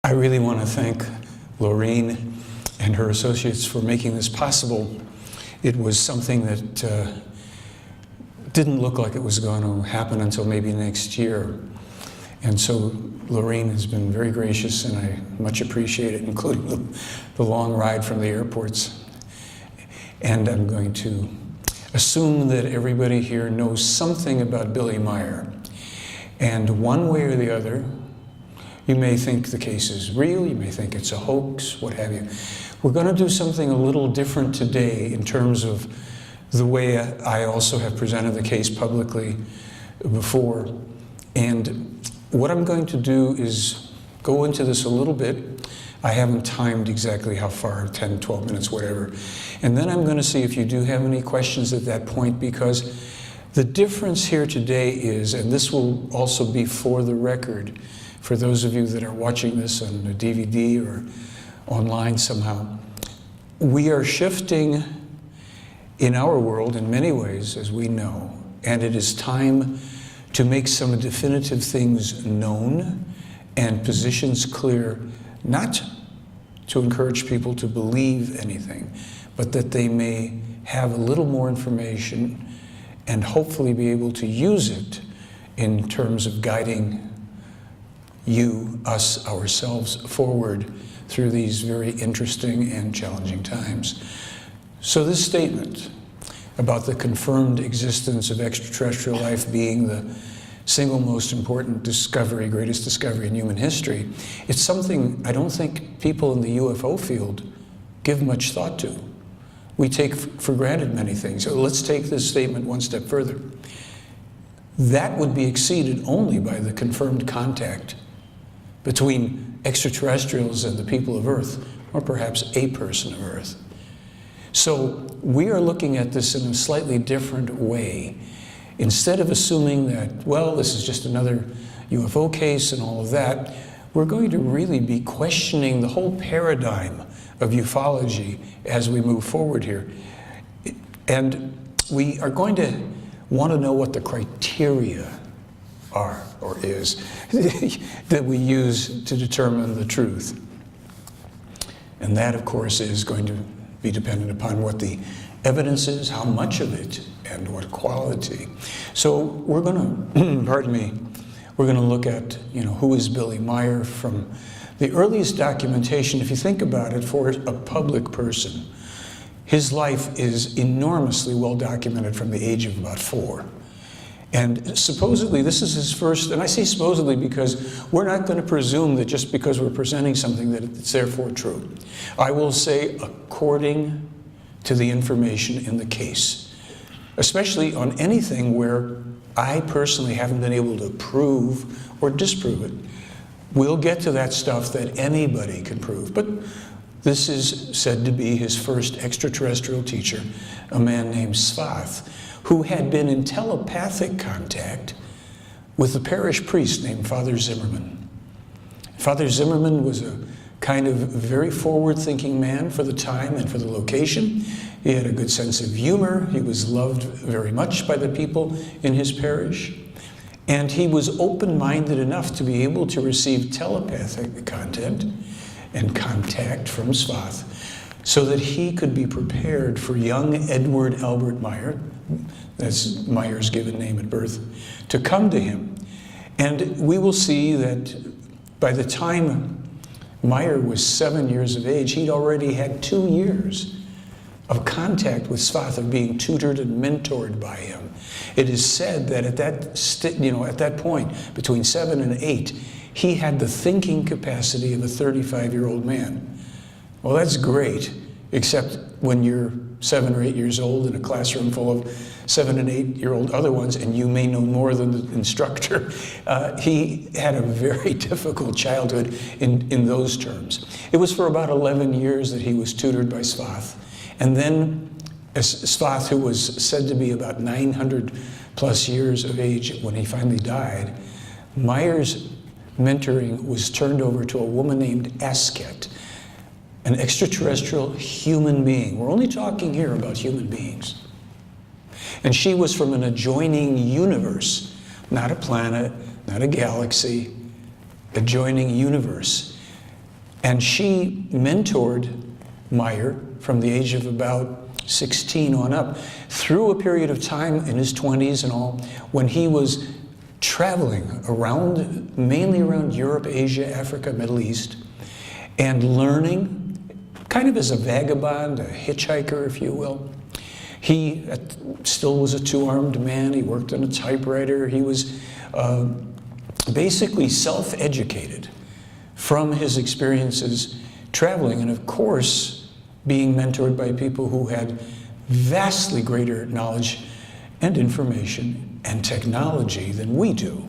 I really want to thank Lorraine and her associates for making this possible. It was something that didn't look like it was going to happen until maybe next year. And so Lorraine has been very gracious, and I much appreciate it, including the long ride from the airports. And I'm going to assume that everybody here knows something about Billy Meier. And one way or the other, you may think the case is real, you may think it's a hoax, what have you. We're going to do something a little different today in terms of the way I also have presented the case publicly before. And what I'm going to do is go into this a little bit. I haven't timed exactly how far, 10, 12 minutes, whatever. And then I'm going to see if you do have any questions at that point, because the difference here today is, and this will also be for the record, for those of you that are watching this on a DVD or online somehow, we are shifting in our world in many ways, as we know, and it is time to make some definitive things known and positions clear, not to encourage people to believe anything, but that they may have a little more information and hopefully be able to use it in terms of guiding you, us, ourselves forward through these very interesting and challenging times. So this statement about the confirmed existence of extraterrestrial life being the single most important discovery, greatest discovery in human history, it's something I don't think people in the UFO field give much thought to. We take for granted many things. So let's take this statement one step further. That would be exceeded only by the confirmed contact between extraterrestrials and the people of Earth, or perhaps a person of Earth. So we are looking at this in a slightly different way. Instead of assuming that, well, this is just another UFO case and all of that, we're going to really be questioning the whole paradigm of ufology as we move forward here. And we are going to want to know what the criteria are, or is, that we use to determine the truth. And that, of course, is going to be dependent upon what the evidence is, how much of it, and what quality. So we're going to, pardon me, we're going to look at, who is Billy Meier from the earliest documentation. If you think about it, for a public person, his life is enormously well documented from the age of about 4. And supposedly this is his first, and I say supposedly because we're not going to presume that just because we're presenting something that it's therefore true. I will say according to the information in the case, especially on anything where I personally haven't been able to prove or disprove it. We'll get to that stuff that anybody can prove. But this is said to be his first extraterrestrial teacher, a man named Svath, who had been in telepathic contact with a parish priest named Father Zimmerman. Father Zimmerman was a kind of very forward-thinking man for the time and for the location. He had a good sense of humor. He was loved very much by the people in his parish. And he was open-minded enough to be able to receive telepathic content and contact from Svath so that he could be prepared for young Edward Albert Meier, that's Meier's given name at birth, to come to him. And we will see that by the time Meier was 7 years of age, he'd already had 2 years of contact with Svath, of being tutored and mentored by him. It is said that at that point, between 7 and 8, he had the thinking capacity of a 35-year-old man. Well, that's great, except when you're 7 or 8 years old in a classroom full of 7 and 8-year-old other ones, and you may know more than the instructor. He had a very difficult childhood in those terms. It was for about 11 years that he was tutored by Svath. And then Svath, who was said to be about 900 plus years of age when he finally died, Meier's mentoring was turned over to a woman named Asket, an extraterrestrial human being. We're only talking here about human beings. And she was from an adjoining universe, not a planet, not a galaxy, adjoining universe. And she mentored Meyer from the age of about 16 on up through a period of time in his 20s and all when he was traveling around, mainly around Europe, Asia, Africa, Middle East, and learning kind of as a vagabond, a hitchhiker, if you will. He still was a two-armed man. He worked on a typewriter. He was basically self-educated from his experiences traveling, and of course, being mentored by people who had vastly greater knowledge and information and technology than we do.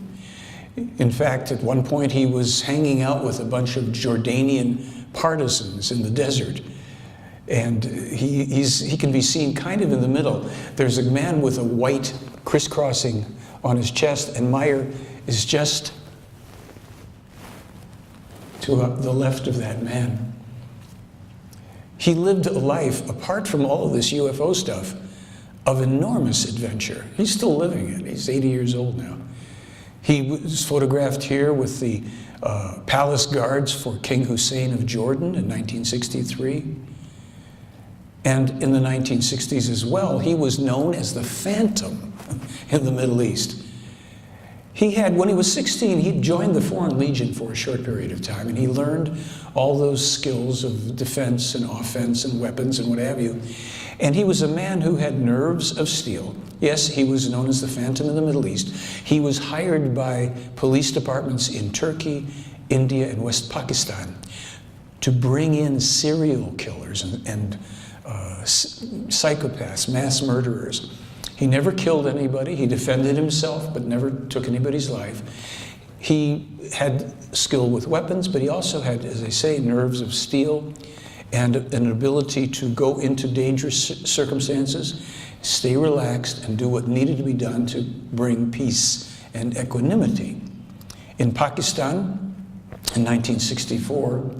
In fact, at one point, he was hanging out with a bunch of Jordanian partisans in the desert. And he can be seen kind of in the middle. There's a man with a white crisscrossing on his chest, and Meyer is just to the left of that man. He lived a life, apart from all of this UFO stuff, of enormous adventure. He's still living it. He's 80 years old now. He was photographed here with the palace guards for King Hussein of Jordan in 1963. And in the 1960s as well, he was known as the Phantom in the Middle East. When he was 16, he joined the Foreign Legion for a short period of time, and he learned all those skills of defense and offense and weapons and what have you. And he was a man who had nerves of steel. Yes, he was known as the Phantom in the Middle East. He was hired by police departments in Turkey, India, and West Pakistan to bring in serial killers and psychopaths, mass murderers. He never killed anybody. He defended himself, but never took anybody's life. He had skill with weapons, but he also had, as I say, nerves of steel and an ability to go into dangerous circumstances, stay relaxed, and do what needed to be done to bring peace and equanimity. In Pakistan, in 1964,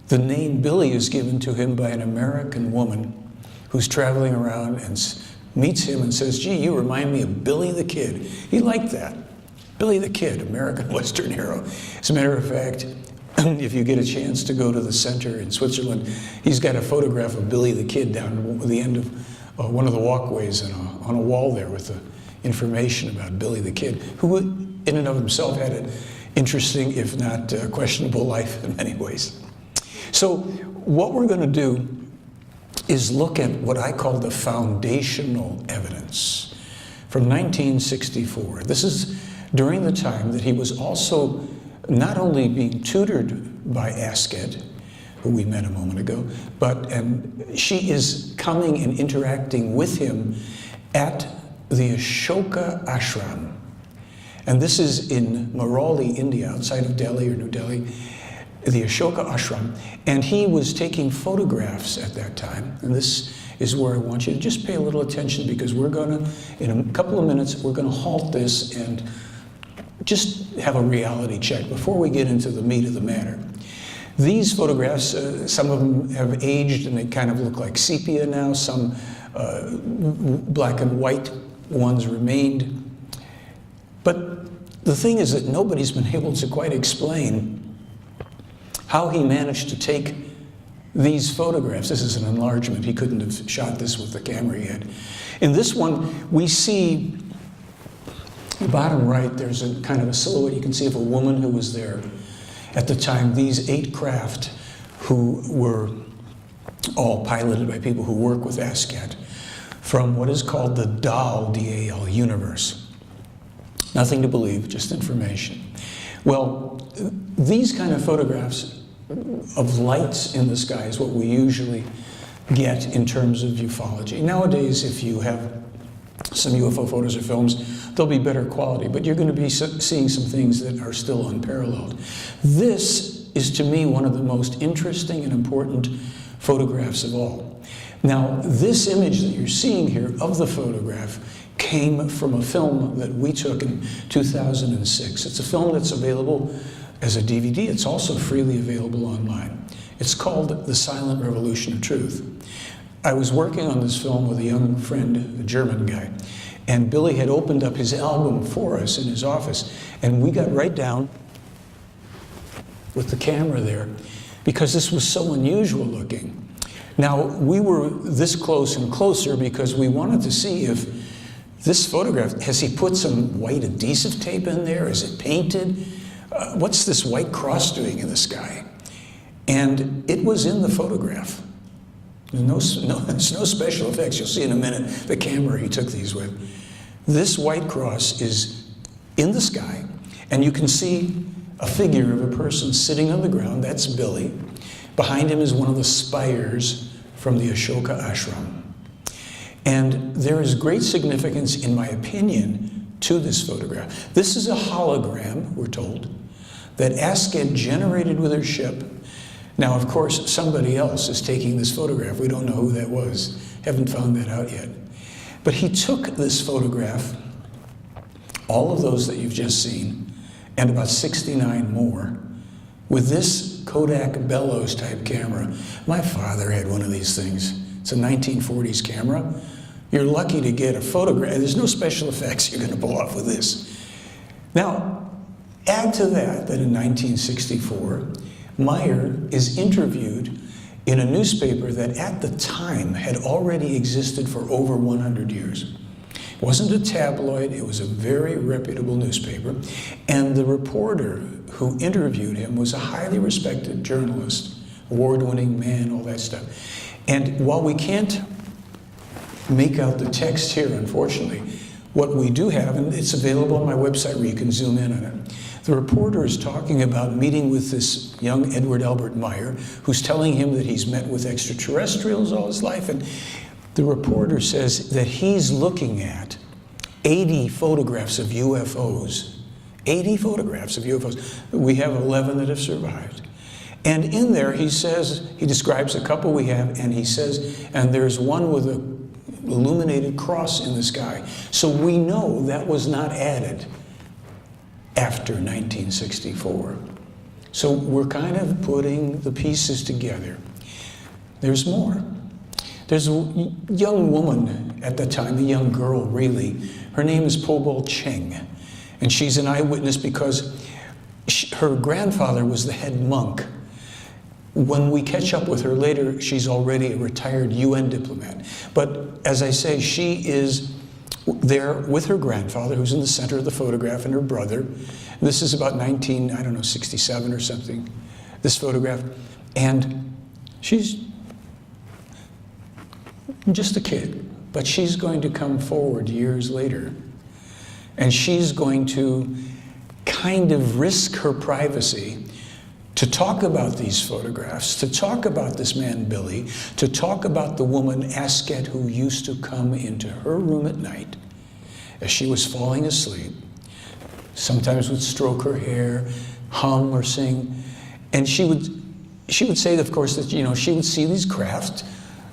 the name Billy is given to him by an American woman who's traveling around and meets him and says, "Gee, you remind me of Billy the Kid." He liked that. Billy the Kid, American Western hero. As a matter of fact, if you get a chance to go to the center in Switzerland, he's got a photograph of Billy the Kid down at the end of one of the walkways on a wall there with the information about Billy the Kid, who in and of himself had an interesting, if not questionable life in many ways. So what we're going to do is look at what I call the foundational evidence from 1964. This is during the time that he was also not only being tutored by Asket, who we met a moment ago, and she is coming and interacting with him at the Ashoka Ashram. And this is in Marauli, India, outside of Delhi or New Delhi, the Ashoka Ashram. And he was taking photographs at that time. And this is where I want you to just pay a little attention, because we're going to, in a couple of minutes, we're going to halt this and just have a reality check before we get into the meat of the matter. These photographs, some of them have aged and they kind of look like sepia now. Some black and white ones remained. But the thing is that nobody's been able to quite explain how he managed to take these photographs. This is an enlargement. He couldn't have shot this with the camera he had. In this one, we see the bottom right, there's a kind of a silhouette you can see of a woman who was there at the time. These 8 craft, who were all piloted by people who work with ASCAT, from what is called the DAL, D-A-L, universe. Nothing to believe, just information. Well, these kind of photographs of lights in the sky is what we usually get in terms of ufology. Nowadays, if you have some UFO photos or films, they'll be better quality, but you're going to be seeing some things that are still unparalleled. This is, to me, one of the most interesting and important photographs of all. Now, this image that you're seeing here of the photograph came from a film that we took in 2006. It's a film that's available as a DVD. It's also freely available online. It's called The Silent Revolution of Truth. I was working on this film with a young friend, a German guy, and Billy had opened up his album for us in his office, and we got right down with the camera there because this was so unusual looking. Now, we were this close and closer because we wanted to see if this photograph, has he put some white adhesive tape in there? Is it painted? What's this white cross doing in the sky? And it was in the photograph. There's no special effects. You'll see in a minute the camera he took these with. This white cross is in the sky, and you can see a figure of a person sitting on the ground. That's Billy. Behind him is one of the spires from the Ashoka ashram. And there is great significance, in my opinion, to this photograph. This is a hologram, we're told, that Asket generated with her ship. Now, of course, somebody else is taking this photograph. We don't know who that was. Haven't found that out yet. But he took this photograph, all of those that you've just seen, and about 69 more, with this Kodak Bellows type camera. My father had one of these things. It's a 1940s camera. You're lucky to get a photograph. There's no special effects you're going to pull off with this. Now, add to that in 1964, Meyer is interviewed in a newspaper that at the time had already existed for over 100 years. It wasn't a tabloid, it was a very reputable newspaper, and the reporter who interviewed him was a highly respected journalist, award-winning man, all that stuff. And while we can't make out the text here, unfortunately, what we do have, and it's available on my website where you can zoom in on it, the reporter is talking about meeting with this young Edward Albert Meyer, who's telling him that he's met with extraterrestrials all his life, and the reporter says that he's looking at 80 photographs of UFOs. 80 photographs of UFOs. We have 11 that have survived. And in there, he says, he describes a couple we have, and he says, and there's one with a illuminated cross in the sky. So we know that was not added after 1964. So we're kind of putting the pieces together. There's more. There's a young woman at the time, a young girl really. Her name is Pobol Cheng, and she's an eyewitness because her grandfather was the head monk. When we catch up with her later, she's already a retired UN diplomat. But as I say, she is there with her grandfather, who's in the center of the photograph, and her brother. This is about 67 or something, this photograph. And she's just a kid, but she's going to come forward years later. And she's going to kind of risk her privacy to talk about these photographs, to talk about this man, Billy, to talk about the woman, Asket, who used to come into her room at night as she was falling asleep, sometimes would stroke her hair, hum or sing, and she would say, of course, that, you know, she would see these crafts,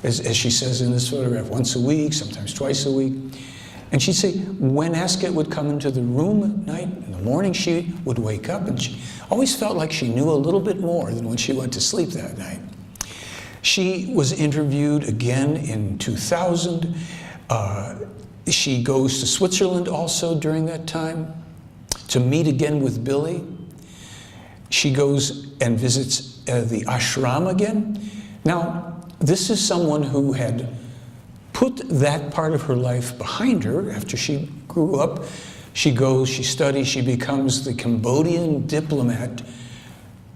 as she says in this photograph, once a week, sometimes twice a week. And she'd say, when Asket would come into the room at night, in the morning she would wake up, and she always felt like she knew a little bit more than when she went to sleep that night. She was interviewed again in 2000. She goes to Switzerland also during that time to meet again with Billy. She goes and visits the ashram again. Now, this is someone who had put that part of her life behind her after she grew up. She goes, she studies, she becomes the Cambodian diplomat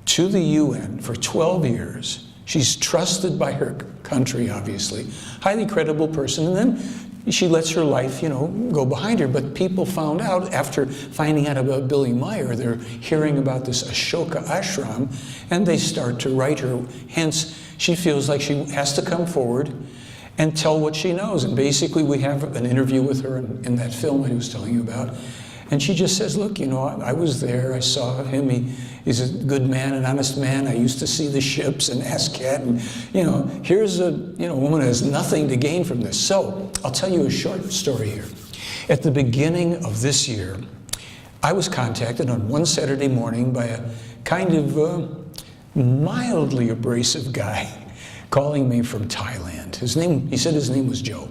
to the UN for 12 years. She's trusted by her country, obviously. Highly credible person. And then she lets her life, you know, go behind her. But people found out, after finding out about Billy Meyer, they're hearing about this Ashoka ashram, and they start to write her. Hence, she feels like she has to come forward and tell what she knows. And basically, we have an interview with her in that film I was telling you about. And she just says, look, you know, I was there, I saw him, he's a good man, an honest man. I used to see the ships and Asket, and, you know, here's a woman who has nothing to gain from this. So, I'll tell you a short story here. At the beginning of this year, I was contacted on one Saturday morning by a kind of mildly abrasive guy calling me from Thailand. He said his name was Joe.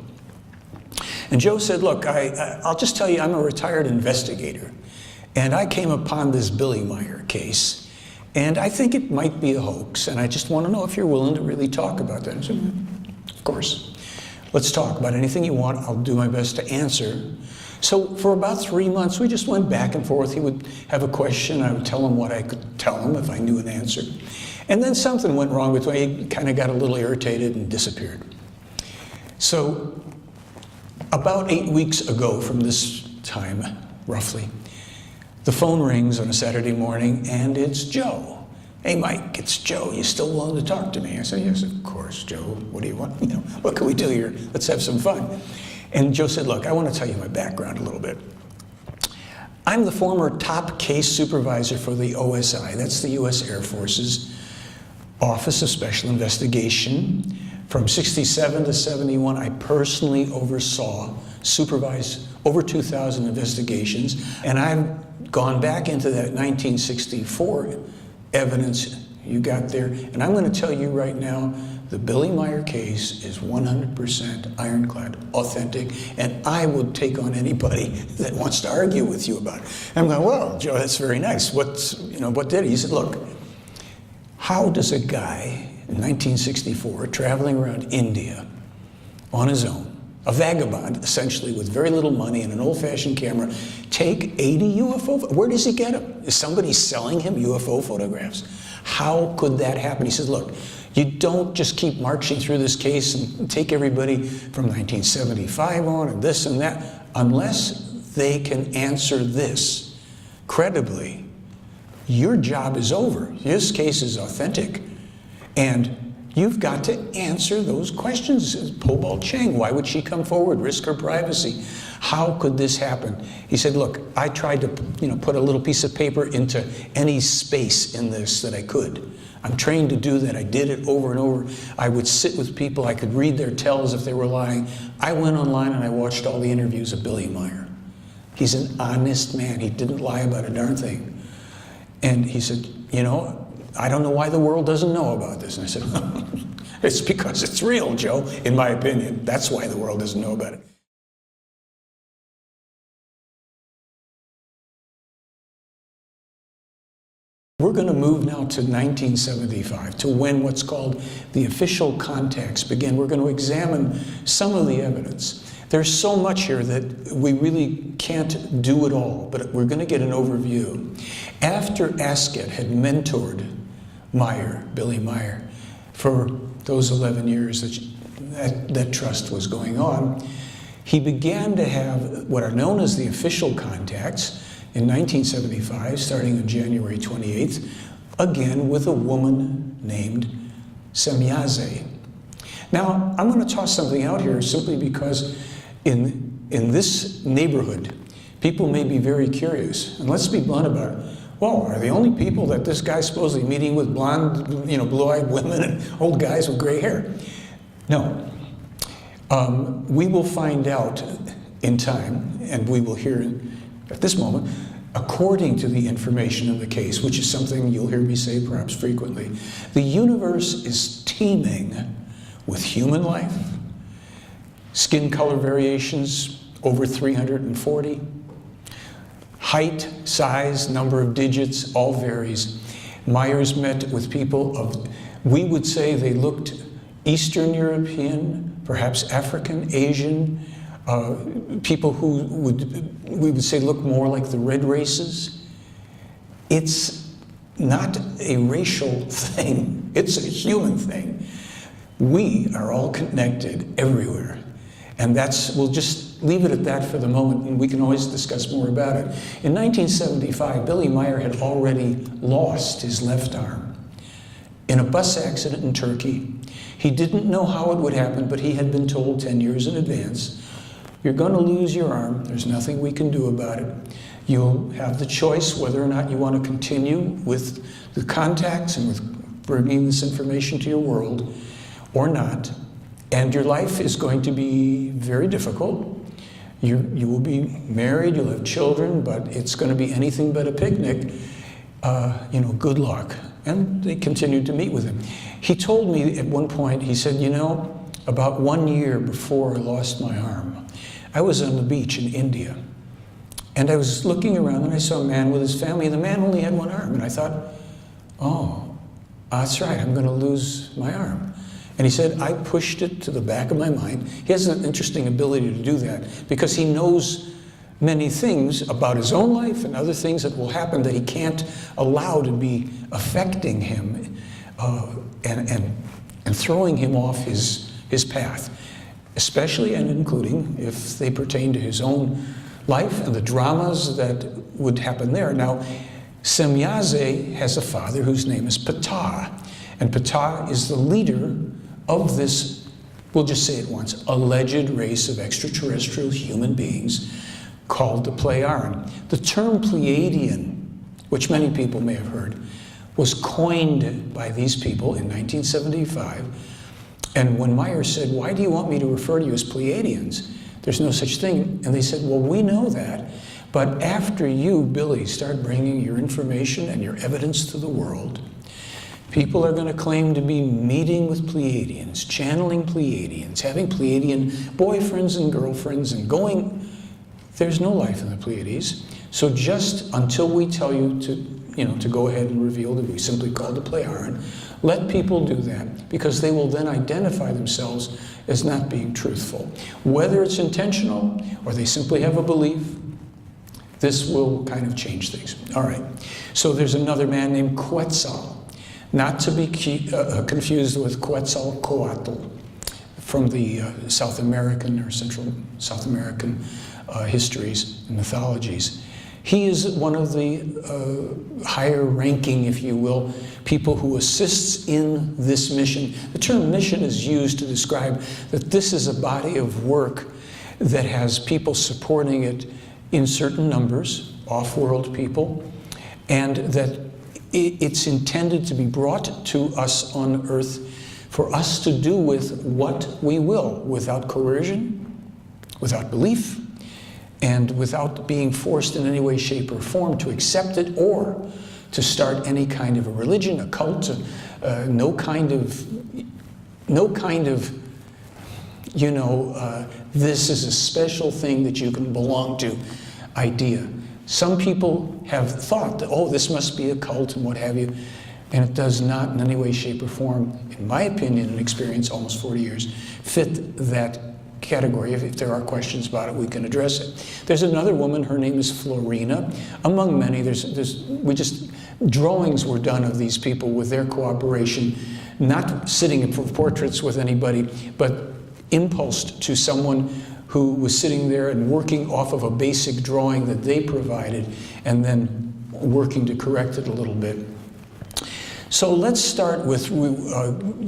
And Joe said, look, I'll just tell you, I'm a retired investigator. And I came upon this Billy Meyer case. And I think it might be a hoax, and I just want to know if you're willing to really talk about that. I said, of course. Let's talk about anything you want. I'll do my best to answer. So for about 3 months, we just went back and forth. He would have a question. I would tell him what I could tell him if I knew an answer. And then something went wrong between. He kind of got a little irritated and disappeared. So about 8 weeks ago from this time, roughly, the phone rings on a Saturday morning, and it's Joe. Hey, Mike, it's Joe. You still willing to talk to me? I said, yes, of course, Joe. What do you want? You know, what can we do here? Let's have some fun. And Joe said, look, I want to tell you my background a little bit. I'm the former top case supervisor for the OSI. That's the U.S. Air Force's Office of Special Investigation. From 67 to 71, I personally supervised over 2,000 investigations. And I've gone back into that 1964 evidence you got there. And I'm going to tell you right now, the Billy Meyer case is 100% ironclad, authentic, and I would take on anybody that wants to argue with you about it. And I'm going, well, Joe, that's very nice. What did he? He said, look, how does a guy in 1964 traveling around India on his own, a vagabond essentially with very little money and an old-fashioned camera, take 80 UFO? Where does he get them? Is somebody selling him UFO photographs? How could that happen? He says, look, you don't just keep marching through this case and take everybody from 1975 on and this and that, unless they can answer this credibly. Your job is over. This case is authentic. And you've got to answer those questions. Pobal Chang, why would she come forward, risk her privacy? How could this happen? He said, look, I tried to put a little piece of paper into any space in this that I could. I'm trained to do that. I did it over and over. I would sit with people. I could read their tells if they were lying. I went online and I watched all the interviews of Billy Meyer. He's an honest man. He didn't lie about a darn thing. And he said, I don't know why the world doesn't know about this. And I said, it's because it's real, Joe, in my opinion. That's why the world doesn't know about it. We're going to move now to 1975, to when what's called the official contacts begin. We're going to examine some of the evidence. There's so much here that we really can't do it all, but we're going to get an overview. After Asket had mentored Billy Meyer, for those 11 years that trust was going on, he began to have what are known as the official contacts in 1975, starting on January 28th, again with a woman named Semyaze. Now, I'm going to toss something out here simply because in this neighborhood, people may be very curious. And let's be blunt about it. Well, are the only people that this guy's supposedly meeting with blonde, blue-eyed women and old guys with gray hair? No. We will find out in time, and we will hear at this moment, according to the information in the case, which is something you'll hear me say perhaps frequently, the universe is teeming with human life, skin color variations over 340, height, size, number of digits, all varies. Myers met with people we would say they looked Eastern European, perhaps African, Asian, people who we would say look more like the red races. It's not a racial thing, it's a human thing. We are all connected everywhere. And we'll just leave it at that for the moment, and we can always discuss more about it. In 1975, Billy Meyer had already lost his left arm in a bus accident in Turkey. He didn't know how it would happen, but he had been told 10 years in advance, you're going to lose your arm. There's nothing we can do about it. You'll have the choice whether or not you want to continue with the contacts and with bringing this information to your world or not. And your life is going to be very difficult. You will be married, you'll have children, but it's going to be anything but a picnic. Good luck. And they continued to meet with him. He told me at one point, he said, about 1 year before I lost my arm, I was on the beach in India. And I was looking around and I saw a man with his family. The man only had one arm. And I thought, oh, that's right, I'm going to lose my arm. And he said, I pushed it to the back of my mind. He has an interesting ability to do that because he knows many things about his own life and other things that will happen that he can't allow to be affecting him and throwing him off his path, especially and including if they pertain to his own life and the dramas that would happen there. Now, Semyaze has a father whose name is Ptah, and Ptah is the leader of this, we'll just say it once, alleged race of extraterrestrial human beings called the Pleiaren. The term Pleiadian, which many people may have heard, was coined by these people in 1975. And when Meyer said, why do you want me to refer to you as Pleiadians? There's no such thing. And they said, well, we know that. But after you, Billy, start bringing your information and your evidence to the world, people are going to claim to be meeting with Pleiadians, channeling Pleiadians, having Pleiadian boyfriends and girlfriends, and going. There's no life in the Pleiades. So just until we tell you to go ahead and reveal that we simply called the Pleiaren, let people do that, because they will then identify themselves as not being truthful. Whether it's intentional or they simply have a belief, this will kind of change things. All right. So there's another man named Quetzal, not to be confused with Quetzalcoatl from the South American or Central South American histories and mythologies. He is one of the higher ranking, if you will, people who assists in this mission. The term mission is used to describe that this is a body of work that has people supporting it in certain numbers, off-world people, and that it's intended to be brought to us on Earth for us to do with what we will, without coercion, without belief, and without being forced in any way, shape, or form to accept it or to start any kind of a religion, a cult, no kind of, this is a special thing that you can belong to idea. Some people have thought that, oh, this must be a cult and what have you, and it does not in any way, shape, or form, in my opinion and experience, almost 40 years, fit that category. If there are questions about it, we can address it. There's another woman, her name is Florina. Among many, drawings were done of these people with their cooperation, not sitting for portraits with anybody, but impulsed to someone who was sitting there and working off of a basic drawing that they provided and then working to correct it a little bit. So let's start with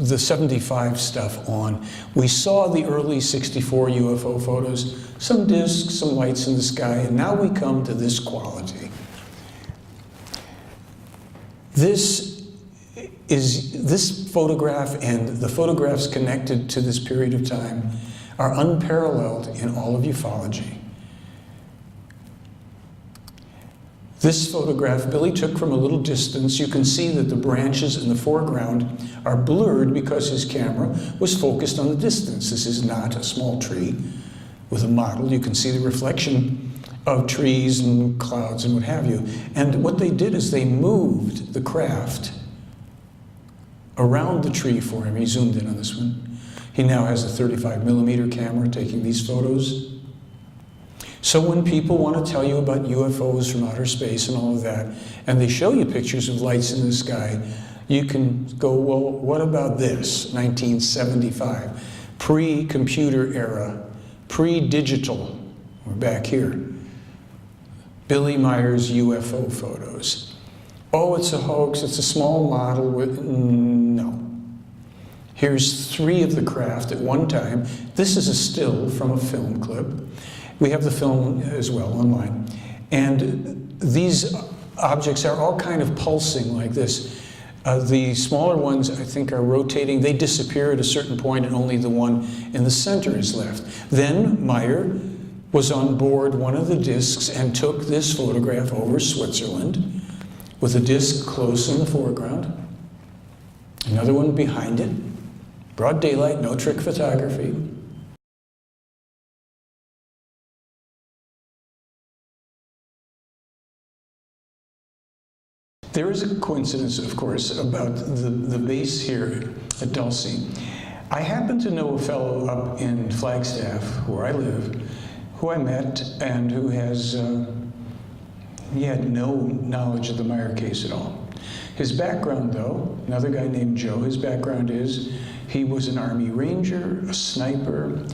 the 75 stuff on. We saw the early 64 UFO photos, some disks, some lights in the sky, and now we come to this quality. This photograph and the photographs connected to this period of time are unparalleled in all of ufology. This photograph Billy took from a little distance. You can see that the branches in the foreground are blurred because his camera was focused on the distance. This is not a small tree with a model. You can see the reflection of trees and clouds and what have you. And what they did is they moved the craft around the tree for him. He zoomed in on this one. He now has a 35mm camera taking these photos. So when people want to tell you about UFOs from outer space and all of that, and they show you pictures of lights in the sky, you can go, well, what about this, 1975? Pre-computer era, pre-digital, we're back here. Billy Meyer's UFO photos. Oh, it's a hoax, it's a small model with, no. Here's 3 of the craft at one time. This is a still from a film clip. We have the film as well online. And these objects are all kind of pulsing like this. The smaller ones, I think, are rotating. They disappear at a certain point, and only the one in the center is left. Then Meyer was on board one of the discs and took this photograph over Switzerland with a disc close in the foreground, another one behind it, broad daylight, no trick photography. There is a coincidence, of course, about the base here at Dulce. I happen to know a fellow up in Flagstaff, where I live, who I met and who he had no knowledge of the Meyer case at all. His background, though, another guy named Joe, his background is he was an Army Ranger, a sniper,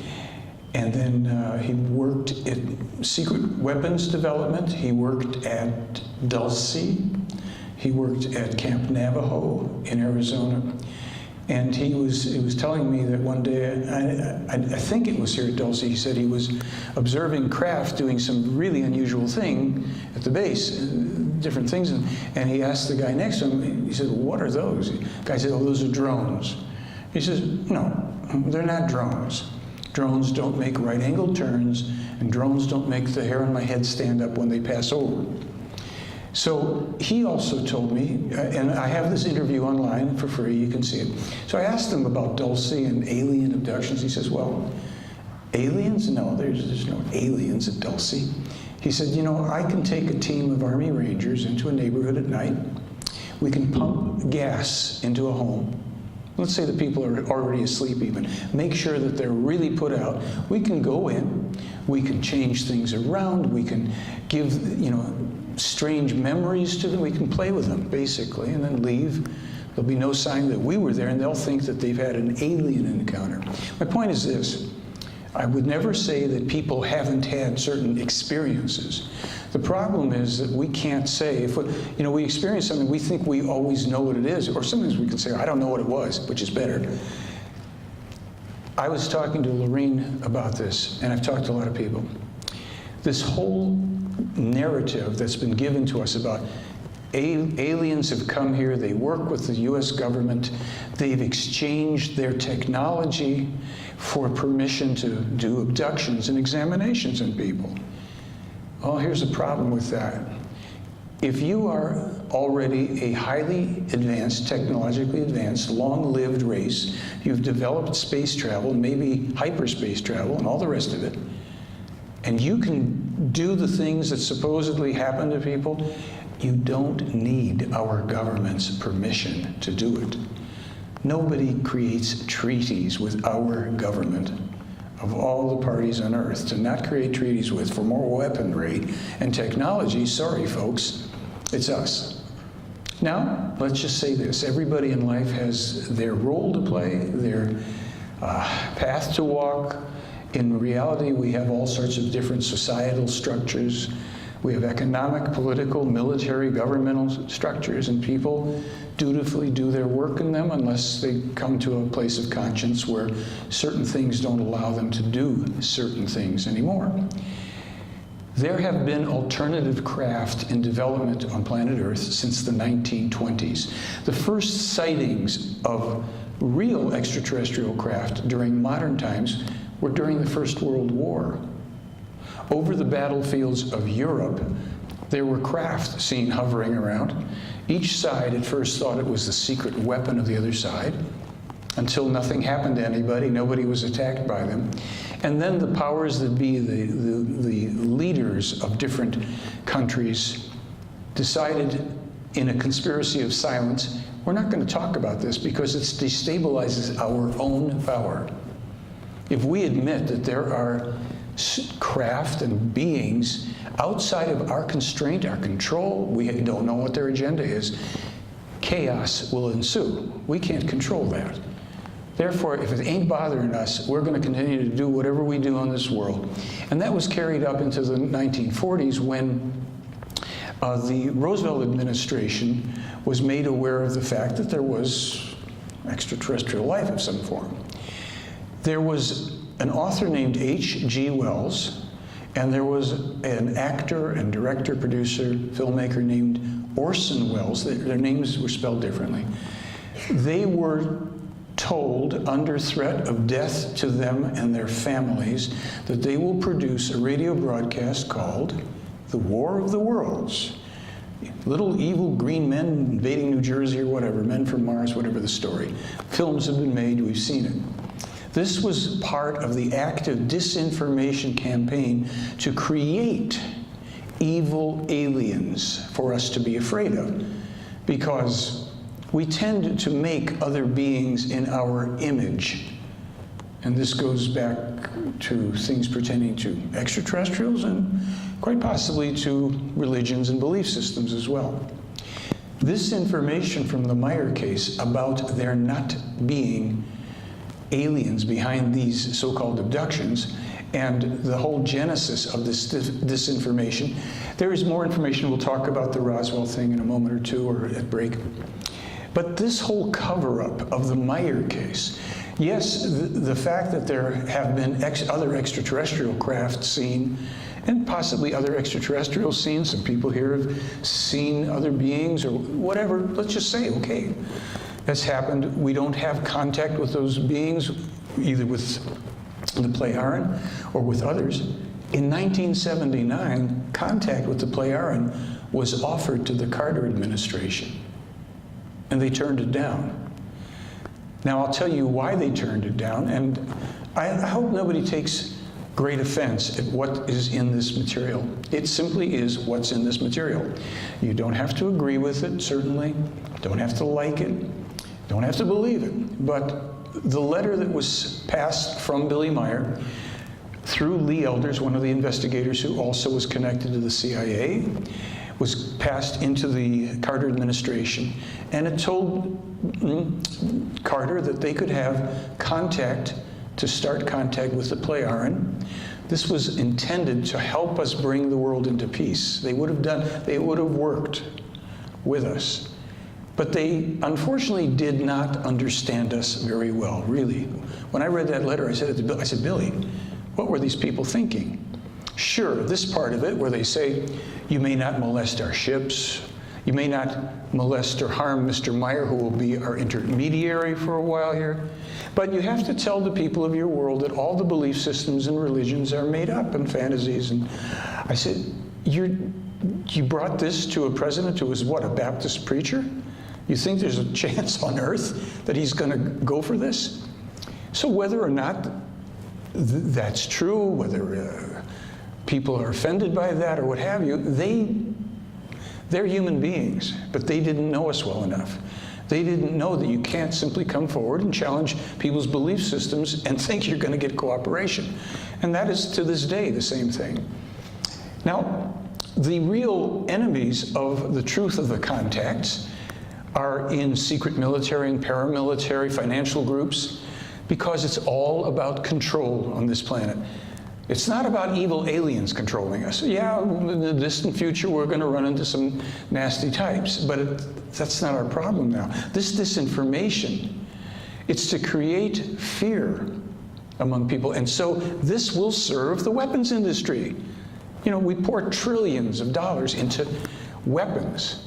and then he worked in secret weapons development. He worked at Dulce. He worked at Camp Navajo in Arizona. And he was telling me that one day, I think it was here at Dulce, he said he was observing craft doing some really unusual thing at the base, different things. And he asked the guy next to him, he said, well, what are those? The guy said, oh, those are drones. He says, no, they're not drones. Drones don't make right-angled turns, and drones don't make the hair on my head stand up when they pass over. So he also told me, and I have this interview online for free, you can see it. So I asked him about Dulce and alien abductions. He says, well, aliens? No, there's no aliens at Dulce. He said, you know, I can take a team of Army Rangers into a neighborhood at night. We can pump gas into a home. Let's say the people are already asleep even. Make sure that they're really put out. We can go in, we can change things around, we can give, you know, strange memories to them, we can play with them, basically, and then leave. There'll be no sign that we were there, and they'll think that they've had an alien encounter. My point is this. I would never say that people haven't had certain experiences. The problem is that we can't say, if we experience something, we think we always know what it is, or sometimes we can say, I don't know what it was, which is better. I was talking to Lorene about this, and I've talked to a lot of people. This whole narrative that's been given to us about aliens have come here, they work with the US government, they've exchanged their technology for permission to do abductions and examinations on people. Well, here's the problem with that. If you are already a highly advanced, technologically advanced, long-lived race, you've developed space travel, maybe hyperspace travel and all the rest of it, and you can do the things that supposedly happen to people, you don't need our government's permission to do it. Nobody creates treaties with our government, of all the parties on Earth, to not create treaties with for more weaponry and technology. Sorry, folks, it's us. Now, let's just say this. Everybody in life has their role to play, their path to walk. In reality, we have all sorts of different societal structures. We have economic, political, military, governmental structures, and people dutifully do their work in them unless they come to a place of conscience where certain things don't allow them to do certain things anymore. There have been alternative craft in development on planet Earth since the 1920s. The first sightings of real extraterrestrial craft during modern times were during the First World War. Over the battlefields of Europe, there were craft seen hovering around. Each side at first thought it was the secret weapon of the other side, until nothing happened to anybody, nobody was attacked by them. And then the powers that be, the leaders of different countries, decided in a conspiracy of silence, we're not going to talk about this because it destabilizes our own power. If we admit that there are craft and beings outside of our constraint, our control, we don't know what their agenda is, chaos will ensue. We can't control that. Therefore, if it ain't bothering us, we're going to continue to do whatever we do on this world. And that was carried up into the 1940s when the Roosevelt administration was made aware of the fact that there was extraterrestrial life of some form. There was an author named H.G. Wells, and there was an actor and director, producer, filmmaker named Orson Welles. Their names were spelled differently. They were told under threat of death to them and their families that they will produce a radio broadcast called The War of the Worlds. Little evil green men invading New Jersey or whatever, men from Mars, whatever the story. Films have been made, we've seen it. This was part of the active disinformation campaign to create evil aliens for us to be afraid of. because we tend to make other beings in our image. And this goes back to things pertaining to extraterrestrials and quite possibly to religions and belief systems as well. This information from the Meyer case about there not being aliens behind these so-called abductions and the whole genesis of this information. There is more information. We'll talk about the Roswell thing in a moment or two or at break. But this whole cover-up of the Meyer case, yes, the fact that there have been other extraterrestrial craft seen, and possibly other extraterrestrials seen, some people here have seen other beings or whatever, let's just say, okay, that's happened. We don't have contact with those beings, either with the Plejaren or with others. In 1979, contact with the Plejaren was offered to the Carter administration, and they turned it down. Now, I'll tell you why they turned it down, and I hope nobody takes great offense at what is in this material. It simply is what's in this material. You don't have to agree with it, certainly. Don't have to like it. Don't have to believe it. But the letter that was passed from Billy Meyer through Lee Elders, one of the investigators who also was connected to the CIA, was passed into the Carter administration, and it told Carter that they could have contact, to start contact with the Plejaren. This was intended to help us bring the world into peace. They would have worked with us. But they unfortunately did not understand us very well, really. When I read that letter, I said, Billy, what were these people thinking? Sure, this part of it where they say, you may not molest our ships, you may not molest or harm Mr. Meyer, who will be our intermediary for a while here, but you have to tell the people of your world that all the belief systems and religions are made up and fantasies. And I said, you brought this to a president who was what, a Baptist preacher? You think there's a chance on earth that he's going to go for this? So whether or not that's true, whether people are offended by that or what have you, they're human beings, but they didn't know us well enough. They didn't know that you can't simply come forward and challenge people's belief systems and think you're going to get cooperation. And that is to this day the same thing. Now, the real enemies of the truth of the contacts are in secret military and paramilitary financial groups, because it's all about control on this planet. It's not about evil aliens controlling us. Yeah, in the distant future, we're going to run into some nasty types, but that's not our problem now. This disinformation, it's to create fear among people. And so this will serve the weapons industry. You know, we pour trillions of dollars into weapons.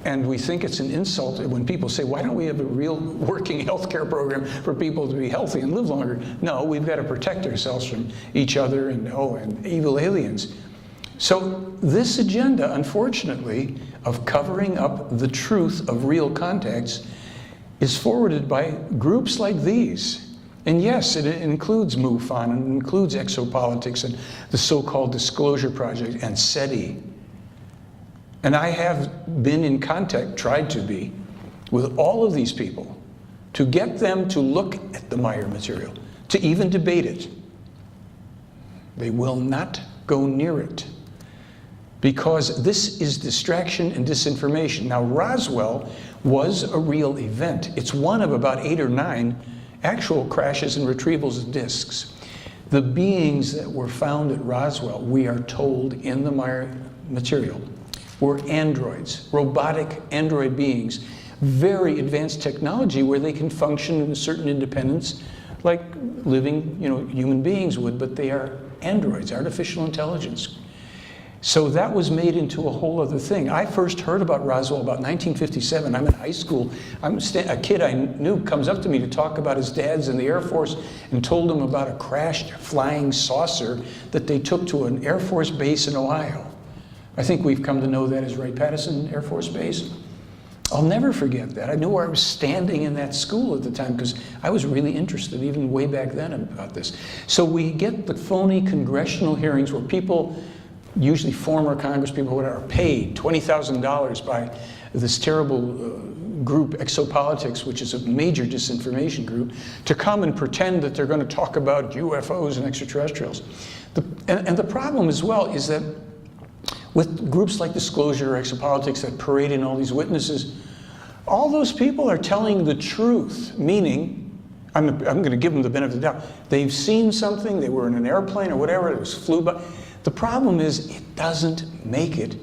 And we think it's an insult when people say, why don't we have a real working healthcare program for people to be healthy and live longer? No, we've got to protect ourselves from each other and evil aliens. So this agenda, unfortunately, of covering up the truth of real contacts is forwarded by groups like these. And yes, it includes MUFON, and it includes exopolitics and the so-called Disclosure Project and SETI. And I have been in contact, tried to be, with all of these people to get them to look at the Meyer material, to even debate it. They will not go near it because this is distraction and disinformation. Now, Roswell was a real event. It's one of about 8 or 9 actual crashes and retrievals of disks. The beings that were found at Roswell, we are told in the Meyer material, were androids, robotic android beings, very advanced technology where they can function in a certain independence like living, human beings would, but they are androids, artificial intelligence. So that was made into a whole other thing. I first heard about Roswell about 1957. I'm in high school. A kid I knew comes up to me to talk about his dad's in the Air Force and told him about a crashed flying saucer that they took to an Air Force base in Ohio. I think we've come to know that as Wright-Patterson Air Force Base. I'll never forget that. I knew where I was standing in that school at the time because I was really interested, even way back then, about this. So we get the phony congressional hearings where people, usually former Congress people, are paid $20,000 by this terrible group, Exopolitics, which is a major disinformation group, to come and pretend that they're going to talk about UFOs and extraterrestrials. And the problem as well is that with groups like Disclosure or Exopolitics that parade in all these witnesses, all those people are telling the truth, meaning, I'm going to give them the benefit of the doubt. They've seen something, they were in an airplane or whatever, it was flew by. The problem is it doesn't make it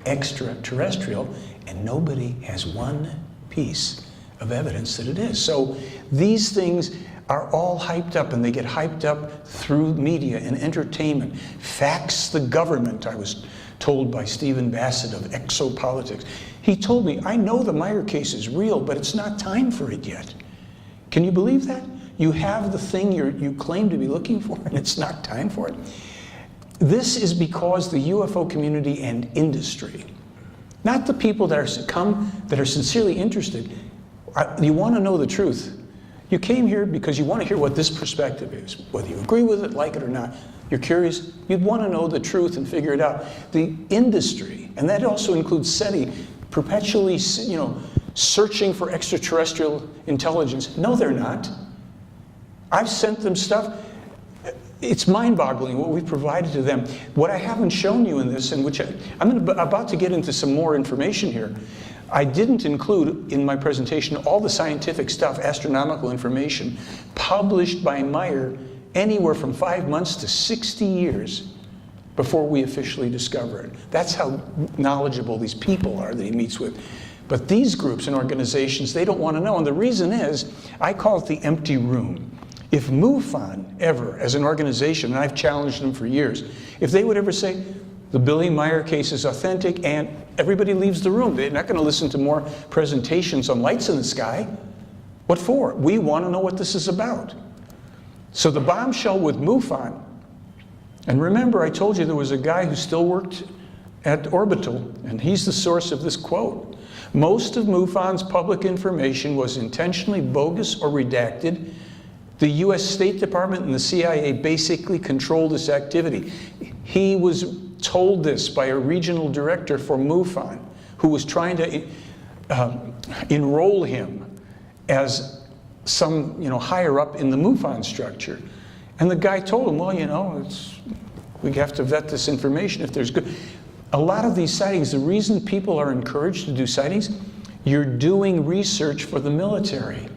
extraterrestrial, and nobody has one piece of evidence that it is. So these things are all hyped up, and they get hyped up through media and entertainment. Fax the government, I was told by Stephen Bassett of Exopolitics. He told me, I know the Meyer case is real, but it's not time for it yet. Can you believe that? You have the thing you claim to be looking for, and it's not time for it. This is because the UFO community and industry, not the people that are sincerely interested, you want to know the truth. You came here because you want to hear what this perspective is. Whether you agree with it, like it or not, you're curious, you'd want to know the truth and figure it out. The industry, and that also includes SETI, perpetually, searching for extraterrestrial intelligence. No, they're not. I've sent them stuff. It's mind-boggling what we've provided to them. What I haven't shown you in this, and which I'm about to get into some more information here, I didn't include in my presentation all the scientific stuff, astronomical information, published by Meyer anywhere from 5 months to 60 years before we officially discover it. That's how knowledgeable these people are that he meets with. But these groups and organizations, they don't want to know. And the reason is, I call it the empty room. If MUFON ever, as an organization, and I've challenged them for years, if they would ever say, the Billy Meyer case is authentic, and everybody leaves the room, they're not going to listen to more presentations on lights in the sky. What for? We want to know what this is about. So the bombshell with MUFON, and remember I told you there was a guy who still worked at Orbital, and he's the source of this quote. Most of MUFON's public information was intentionally bogus or redacted. The US State Department and the CIA basically controlled this activity. He was told this by a regional director for MUFON, who was trying to enroll him as some higher up in the MUFON structure. And the guy told him, well, we have to vet this information if there's good. A lot of these sightings, the reason people are encouraged to do sightings, you're doing research for the military.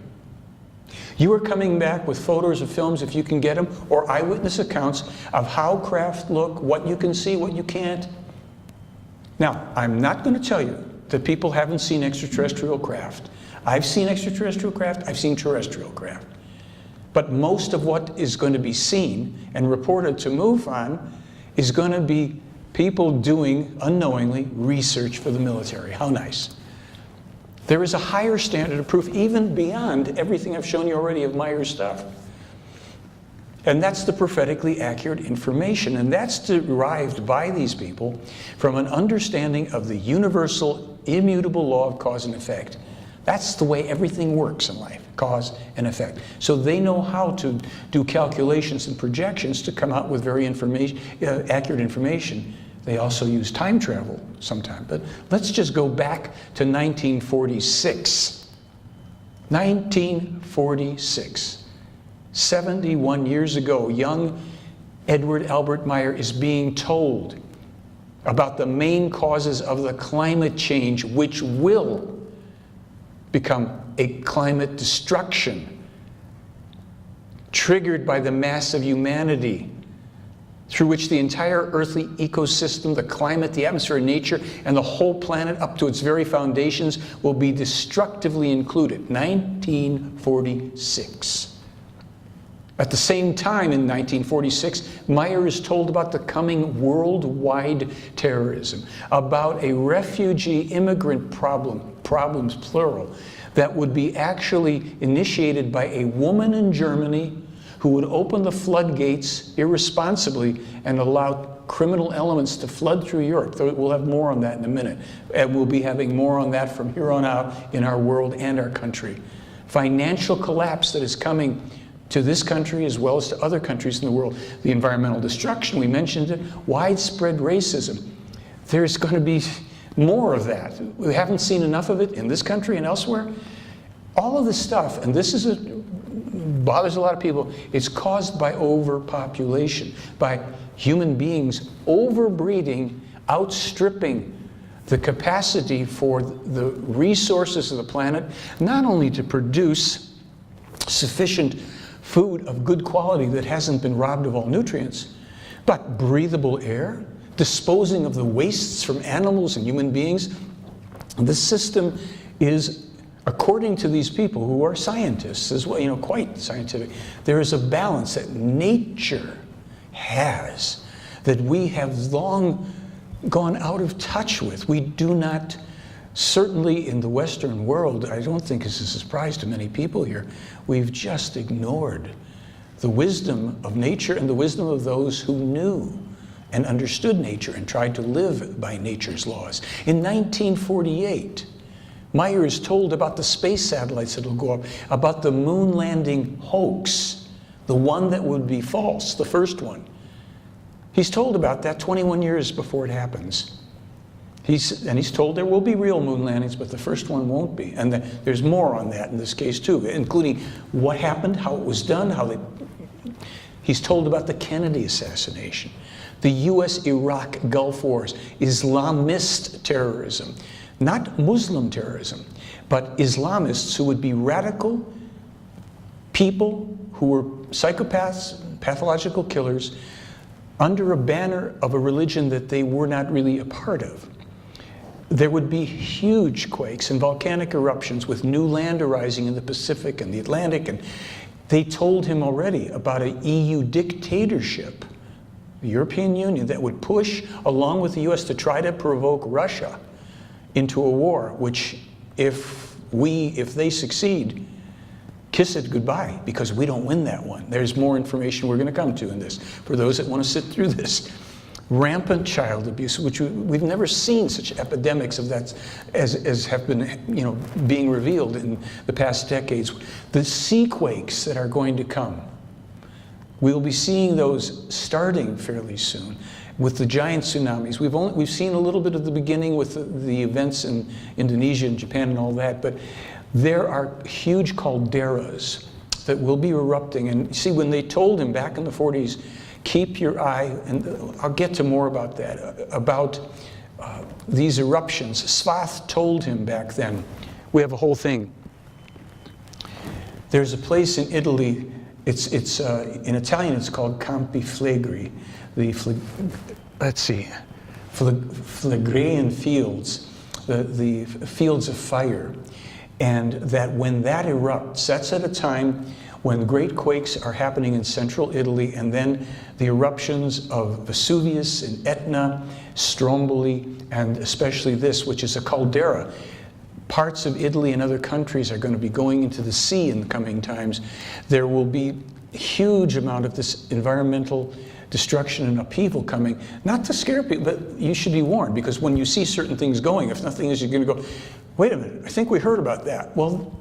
You are coming back with photos or films, if you can get them, or eyewitness accounts of how craft look, what you can see, what you can't. Now, I'm not going to tell you that people haven't seen extraterrestrial craft. I've seen extraterrestrial craft, I've seen terrestrial craft. But most of what is going to be seen and reported to MUFON is going to be people doing, unknowingly, research for the military. How nice. There is a higher standard of proof, even beyond everything I've shown you already of Meyer's stuff. And that's the prophetically accurate information. And that's derived by these people from an understanding of the universal, immutable law of cause and effect. That's the way everything works in life, cause and effect. So they know how to do calculations and projections to come out with very accurate information. They also use time travel sometimes. But let's just go back to 1946. 1946. 71 years ago, young Edward Albert Meyer is being told about the main causes of the climate change, which will become a climate destruction triggered by the mass of humanity, through which the entire earthly ecosystem, the climate, the atmosphere, nature, and the whole planet up to its very foundations will be destructively included. 1946. At the same time, in 1946, Meyer is told about the coming worldwide terrorism, about a refugee immigrant problems plural, that would be actually initiated by a woman in Germany who would open the floodgates irresponsibly and allow criminal elements to flood through Europe. We'll have more on that in a minute. And we'll be having more on that from here on out in our world and our country. Financial collapse that is coming to this country as well as to other countries in the world. The environmental destruction, we mentioned it, widespread racism. There's going to be More of that. We haven't seen enough of it in this country and elsewhere. All of this stuff, and this bothers a lot of people, it's caused by overpopulation, by human beings overbreeding, outstripping the capacity for the resources of the planet, not only to produce sufficient food of good quality that hasn't been robbed of all nutrients, but breathable air, disposing of the wastes from animals and human beings. The system is, according to these people who are scientists as well, quite scientific, there is a balance that nature has that we have long gone out of touch with. We do not, certainly in the Western world, I don't think this is a surprise to many people here, we've just ignored the wisdom of nature and the wisdom of those who knew and understood nature and tried to live by nature's laws. In 1948, Meyer is told about the space satellites that will go up, about the moon landing hoax, the one that would be false, the first one. He's told about that 21 years before it happens. He's told there will be real moon landings, but the first one won't be. And there's more on that in this case too, including what happened, how it was done, he's told about the Kennedy assassination, the US-Iraq Gulf Wars, Islamist terrorism, not Muslim terrorism, but Islamists who would be radical people who were psychopaths, pathological killers, under a banner of a religion that they were not really a part of. There would be huge quakes and volcanic eruptions with new land arising in the Pacific and the Atlantic, and they told him already about an EU dictatorship, the European Union, that would push along with the US to try to provoke Russia into a war, which if they succeed, kiss it goodbye, because we don't win that one. There's more information we're going to come to in this, for those that want to sit through this. Rampant child abuse, which we've never seen such epidemics of that as have been being revealed in the past decades. The sea quakes that are going to come, we'll be seeing those starting fairly soon with the giant tsunamis. We've seen a little bit of the beginning with the events in Indonesia and Japan and all that, but there are huge calderas that will be erupting. And see, when they told him back in the 40s, keep your eye, and I'll get to more about that, about these eruptions. Svath told him back then, we have a whole thing. There's a place in Italy, it's in Italian it's called Campi Flegrei, Phlegraean fields, the fields of fire. And that when that erupts, that's at a time when great quakes are happening in central Italy, and then the eruptions of Vesuvius and Etna, Stromboli, and especially this, which is a caldera. Parts of Italy and other countries are going to be going into the sea in the coming times. There will be a huge amount of this environmental destruction and upheaval coming, not to scare people, but you should be warned, because when you see certain things going, if nothing is, you're going to go, wait a minute, I think we heard about that. Well,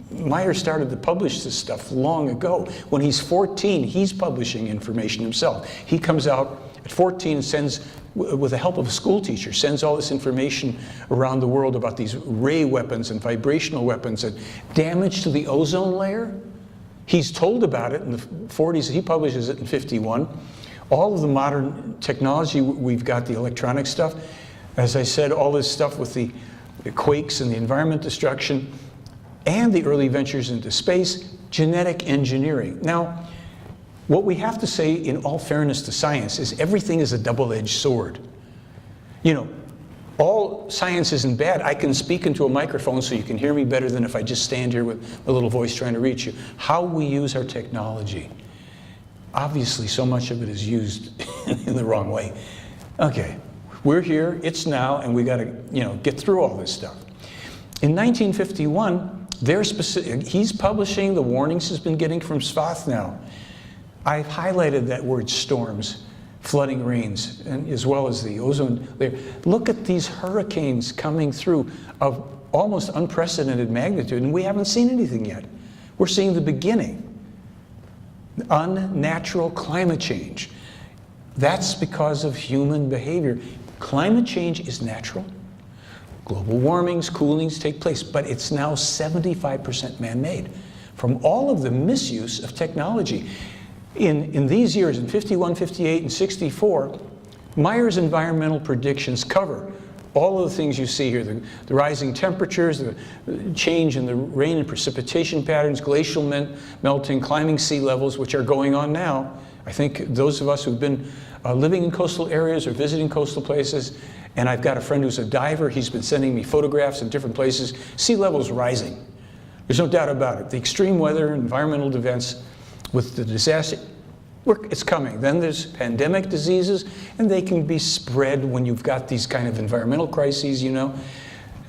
Meyer started to publish this stuff long ago. When he's 14, he's publishing information himself. He comes out at 14 and sends, with the help of a school teacher, sends all this information around the world about these ray weapons and vibrational weapons and damage to the ozone layer. He's told about it in the 40s. He publishes it in 51. All of the modern technology, we've got the electronic stuff. As I said, all this stuff with the quakes and the environment destruction, and the early ventures into space, genetic engineering. Now, what we have to say in all fairness to science is everything is a double-edged sword. All science isn't bad. I can speak into a microphone so you can hear me better than if I just stand here with a little voice trying to reach you. How we use our technology. Obviously, so much of it is used in the wrong way. Okay, we're here, it's now, and we got to, get through all this stuff. In 1951, he's publishing the warnings he's been getting from Svath now. I've highlighted that word storms, flooding rains, and as well as the ozone layer. Look at these hurricanes coming through of almost unprecedented magnitude, and we haven't seen anything yet. We're seeing the beginning. Unnatural climate change. That's because of human behavior. Climate change is natural. global warmings, coolings take place, but it's now 75% man-made from all of the misuse of technology. In these years, in 51, 58, and 64, Meyer's environmental predictions cover all of the things you see here, the rising temperatures, the change in the rain and precipitation patterns, glacial melting, climbing sea levels, which are going on now. I think those of us who've been living in coastal areas or visiting coastal places, and I've got a friend who's a diver, he's been sending me photographs of different places, sea levels rising. There's no doubt about it. The extreme weather, environmental events with the disaster, it's coming. Then there's pandemic diseases, and they can be spread when you've got these kind of environmental crises, you know,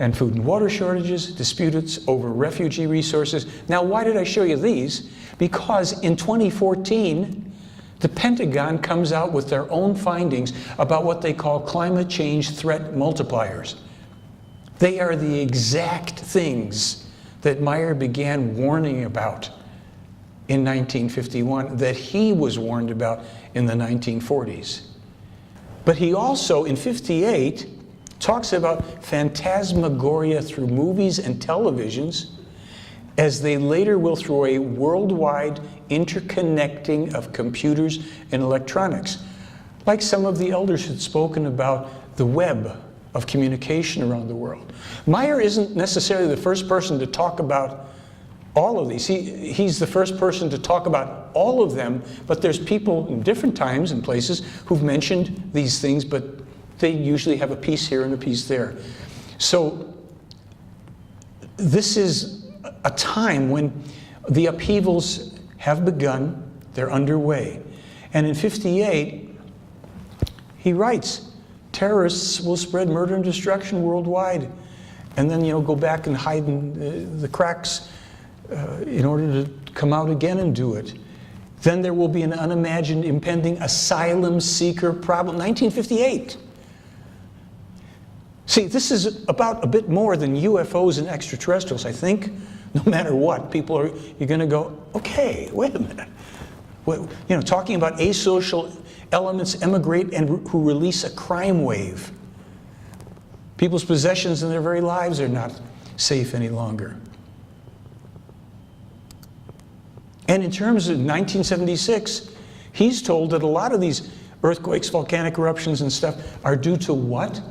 and food and water shortages, disputes over refugee resources. Now, why did I show you these? Because in 2014, the Pentagon comes out with their own findings about what they call climate change threat multipliers. They are the exact things that Meyer began warning about in 1951, that he was warned about in the 1940s. But he also, in 58, talks about phantasmagoria through movies and televisions, as they later will through a worldwide interconnecting of computers and electronics. Like some of the elders had spoken about the web of communication around the world. Meyer isn't necessarily the first person to talk about all of these. He's the first person to talk about all of them, but there's people in different times and places who've mentioned these things, but they usually have a piece here and a piece there. So this is a time when the upheavals have begun, they're underway. And in 58, he writes, terrorists will spread murder and destruction worldwide, and then, you know, go back and hide in the cracks in order to come out again and do it. Then there will be an unimagined impending asylum seeker problem. 1958. See, this is about a bit more than UFOs and extraterrestrials. I think no matter what, you're going to go, okay, wait a minute. You know, talking about asocial elements emigrate and who release a crime wave. People's possessions and their very lives are not safe any longer. And in terms of 1976, he's told that a lot of these earthquakes, volcanic eruptions and stuff are due to what?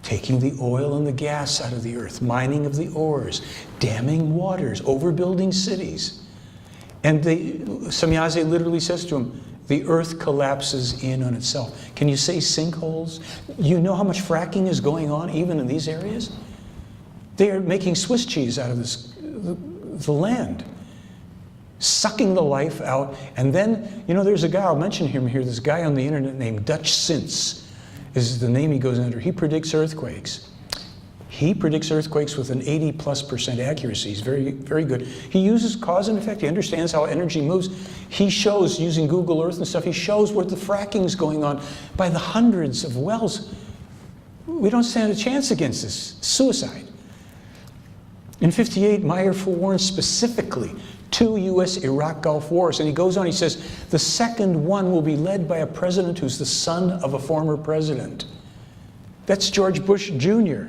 Taking the oil and the gas out of the earth, mining of the ores, damming waters, overbuilding cities. And Semyaze literally says to him, the earth collapses in on itself. Can you say sinkholes? You know how much fracking is going on even in these areas? They are making Swiss cheese out of the land, sucking the life out. And then, you know, there's a guy, I'll mention him here, this guy on the internet named Dutch Sins is the name he goes under. He predicts earthquakes. He predicts earthquakes with an 80+% accuracy. He's very, very good. He uses cause and effect. He understands how energy moves. He shows, using Google Earth and stuff, he shows where the fracking's going on by the hundreds of wells. We don't stand a chance against this. Suicide. In 58, Meyer forewarns specifically 2 U.S.-Iraq Gulf Wars. And he goes on, he says, the second one will be led by a president who's the son of a former president. That's George Bush Jr.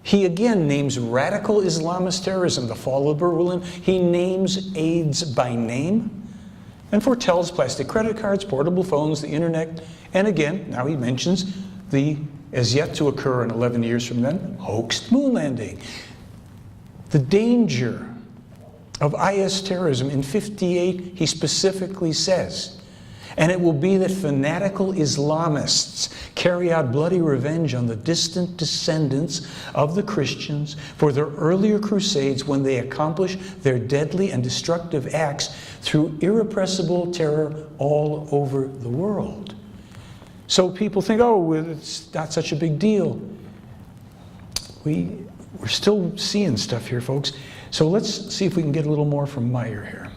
He again names radical Islamist terrorism, the fall of Berlin. He names AIDS by name and foretells plastic credit cards, portable phones, the internet, and again, now he mentions the, as yet to occur in 11 years from then, hoaxed moon landing. The danger of IS terrorism in 58, he specifically says, and it will be that fanatical Islamists carry out bloody revenge on the distant descendants of the Christians for their earlier crusades when they accomplish their deadly and destructive acts through irrepressible terror all over the world. So people think, oh, it's not such a big deal. We're still seeing stuff here, folks. So let's see if we can get a little more from Meyer here.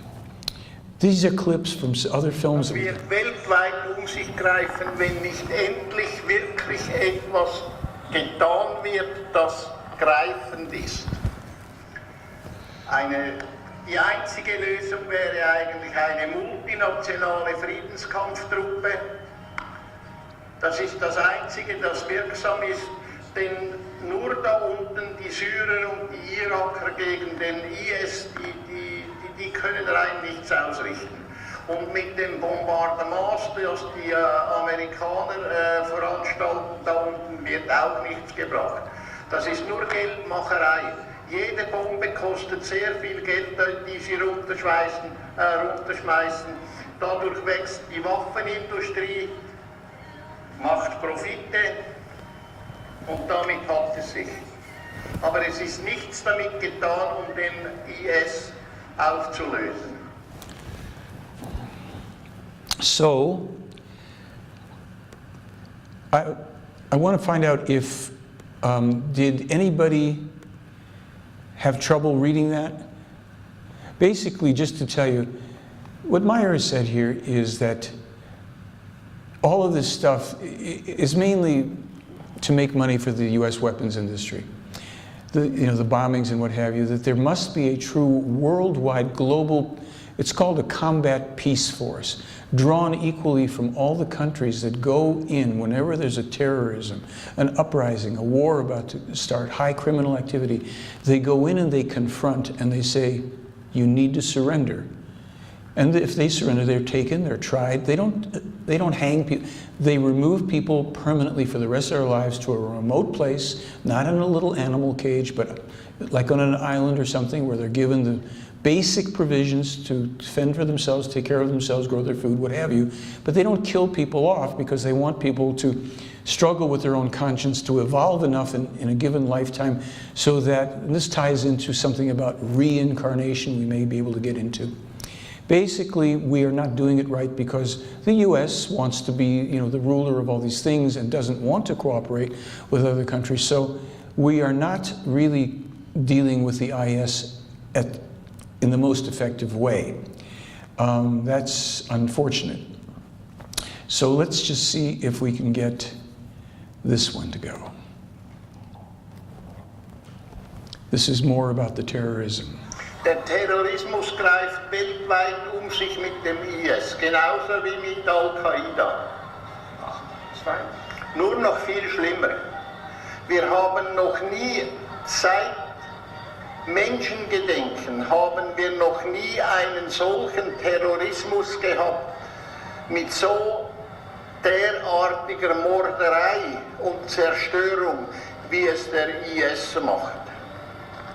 These are clips from other films. Wird weltweit sich greifen, wenn nicht endlich wirklich etwas getan wird, das greifend ist. Die einzige Lösung wäre eigentlich eine multinationale Friedenskampftruppe. Das ist das Einzige, das wirksam ist, denn nur da unten die Syrer und die Iraker gegen den IS, die können rein nichts ausrichten. Und mit den Bombardements, das die Amerikaner veranstalten, da unten wird auch nichts gebracht. Das ist nur Geldmacherei. Jede Bombe kostet sehr viel Geld, die sie runterschmeißen. Dadurch wächst die Waffenindustrie, macht Profite und damit hat es sich. Aber es ist nichts damit getan, um den IS aufzulösen. So, I want to find out if, did anybody have trouble reading that? Basically, just to tell you, what Meyer has said here is that all of this stuff is mainly to make money for the U.S. weapons industry. The bombings and what have you, that there must be a true worldwide global, it's called a combat peace force, drawn equally from all the countries that go in whenever there's a terrorism, an uprising, a war about to start, high criminal activity. They go in and they confront and they say, you need to surrender. And if they surrender, they're taken, they're tried. They don't hang people. They remove people permanently for the rest of their lives to a remote place, not in a little animal cage, but like on an island or something where they're given the basic provisions to fend for themselves, take care of themselves, grow their food, what have you. But they don't kill people off because they want people to struggle with their own conscience, to evolve enough in a given lifetime so that, and this ties into something about reincarnation we may be able to get into. Basically, we are not doing it right because the U.S. wants to be, the ruler of all these things and doesn't want to cooperate with other countries. So we are not really dealing with the IS in the most effective way. That's unfortunate. So let's just see if we can get this one to go. This is more about the terrorism. Der Terrorismus greift weltweit sich mit dem IS, genauso wie mit Al-Qaida. Nur noch viel schlimmer. Wir haben noch nie, seit Menschengedenken, haben wir noch nie einen solchen Terrorismus gehabt, mit so derartiger Morderei und Zerstörung, wie es der IS macht.